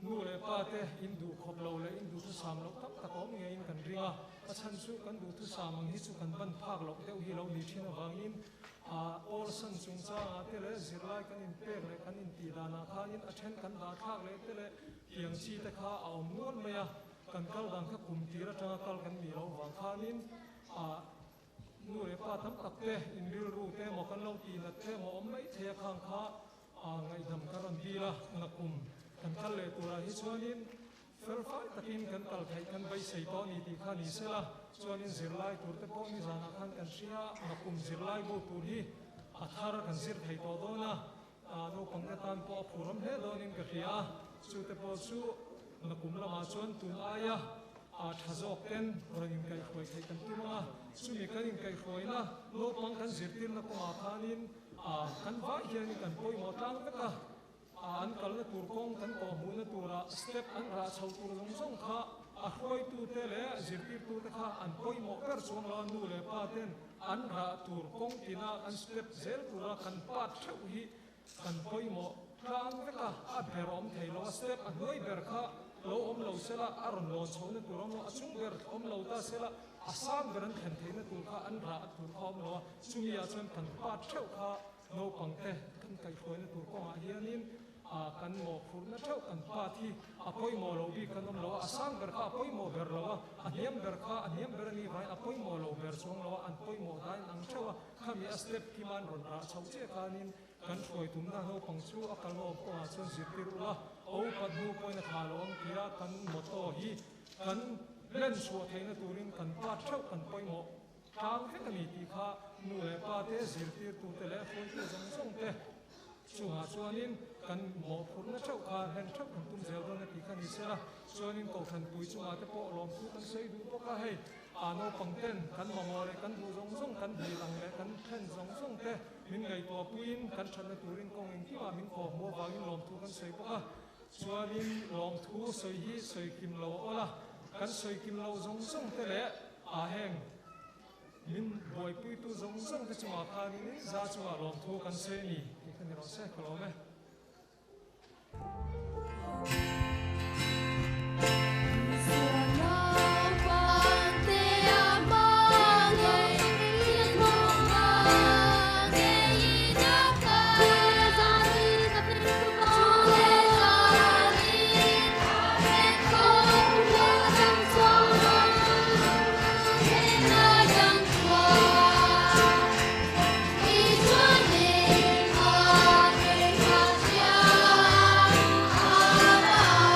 nu le pa te in du khop lo le in du thu sam lo tak tak om nge in kan ringa a chan chu kan du thu samang hi chu kan ban phak lo deuh hi lo ni thina wangin all san chung cha te le zirlai kan in pek le kan in ti dana khanin a then kan da thak le te le tiang chi te kha aum nuan maya kan kal dan kha kum tira tanga kal kan mi lo wang khanin nu le pa tam tak te in ril ru te mo kan lo ti na te mo om mai the khang kha ngai dam karon dila na kum kan kal le tura hi chuanin fel fai takin kan kal thai kan bai sei to ni ti kha ni sela chuanin zirlai tur te po ni zana khan kan sia na kum zirlai bo tur hi athar kan zir thai to do na no pangatan po phuram he donin ka ria chu te po chu na kum lama chuan tun aya thazok ten rangin kai khoi thai kan tuma chumi kanin kai khoi na lo pang kan zirtir na kuma khanin kan vai hian kan poi mo tang veka an kal na tur kong kan ko mu na tura step an ra chau tur zong zong kha a khoi tu te le zirtir tu te kha an poi mo per chuang la nu le pa ten an ra tur kong tina an step zel tura kan pa theu hi kan poi mo tang veka a berom theilo step an hoi ber kha lo om lo sela aron lon chona turam lo achung ber om lo ta sela asam beran khan theina tur kha an ra tur khom lo chumi ya chon kan pa theu kha no pangte kan kai khoina tur ko a hianin kan mo phurna theu kan pa thi apoi mo lo bi kan om lo asam ber kha apoi mo ber lo a hiam ber kha a hiam ber ni vai apoi mo lo ber chong lo an poi mo dai nang thewa khami a step ki man ron ra chau che khanin kan khoi tum na no pangchu akal mo ko a chon zirtir ula o padnu poina thalom tira kan moto hi kan len suwa theina turin kan pa theu kan poi mo tang he kan ti kha nu le pa te zirtir tu te le phoi te zong zong te chunga chuanin kan mo phurna theu kha hen theu kan tum zel don ti kha ni sela chuanin ko than pui chunga te po lom tu kan sei du po ka hei no pangten kan mongole kan du zong zong kan hi lang le kan then zong zong te min ngai to puin kan than turin kong in ki ma min ko mo wangin lom tu kan sei po ka chuanin lom thu soi hi soi kim lo ola kan soi kim lo zong zong te le heng min boi pui tu zong zong te chunga khan ni za chunga lom thu kan se ni ti kan ro se ko lo me Hãy subscribe cho kênh Ghiền Mì Gõ để không bỏ lỡ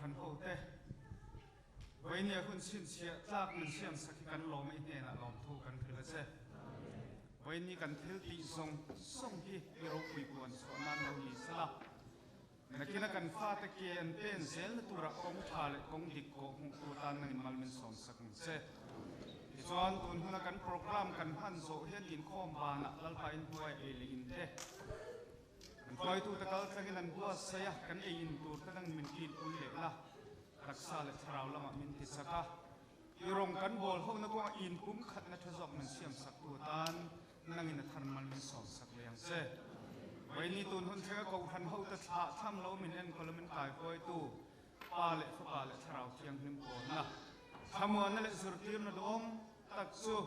นโฮเต้วันนี้คุณสินเชียจากมันเชื่อมสักกันลมไม่เนี่ยนะลมทูกันคือละเซ่วันนี้กันเทลตีส่งที่ไปรบปีกวนสวนันเราดีสละนักกินกันฟาตะเกียนเป็นเซลตัวระกงทาเลกงดิกโกงตัวตานนั่งมันเป็นสองสักเซ่ส่วนตุนหุ่นกันโปรแกรมกันพันโซเฮนอินคอมบานะลัลพาอินด้วยเอลินเต้คอยตัวตะกัลสังนันบัวเสียกันเองตัวตั้งมินกินอุยเละละรักษาเลทราวละมินติสักะยูรงกันบอลห้องนักว่าอินคุ้มขัดนัทจอกมันเสียมสักตัวตานนั่งอินทันมันเป็นสองสักเลียงเซ่วันนี้ตุนหุ่นเชื่อกูทันเขาจะทำเรามินเอ็นคนละมินกายคอยตัวปาเลฟปาเลทราวเทียงหิมโกนะทำวันนั่นแหละสุดที่มันดงตักสู้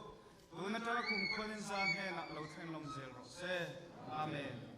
ตัวนัทจอกคุ้มคนอินซานเฮนะเราเทนลมเซลล์เซ่อาเมน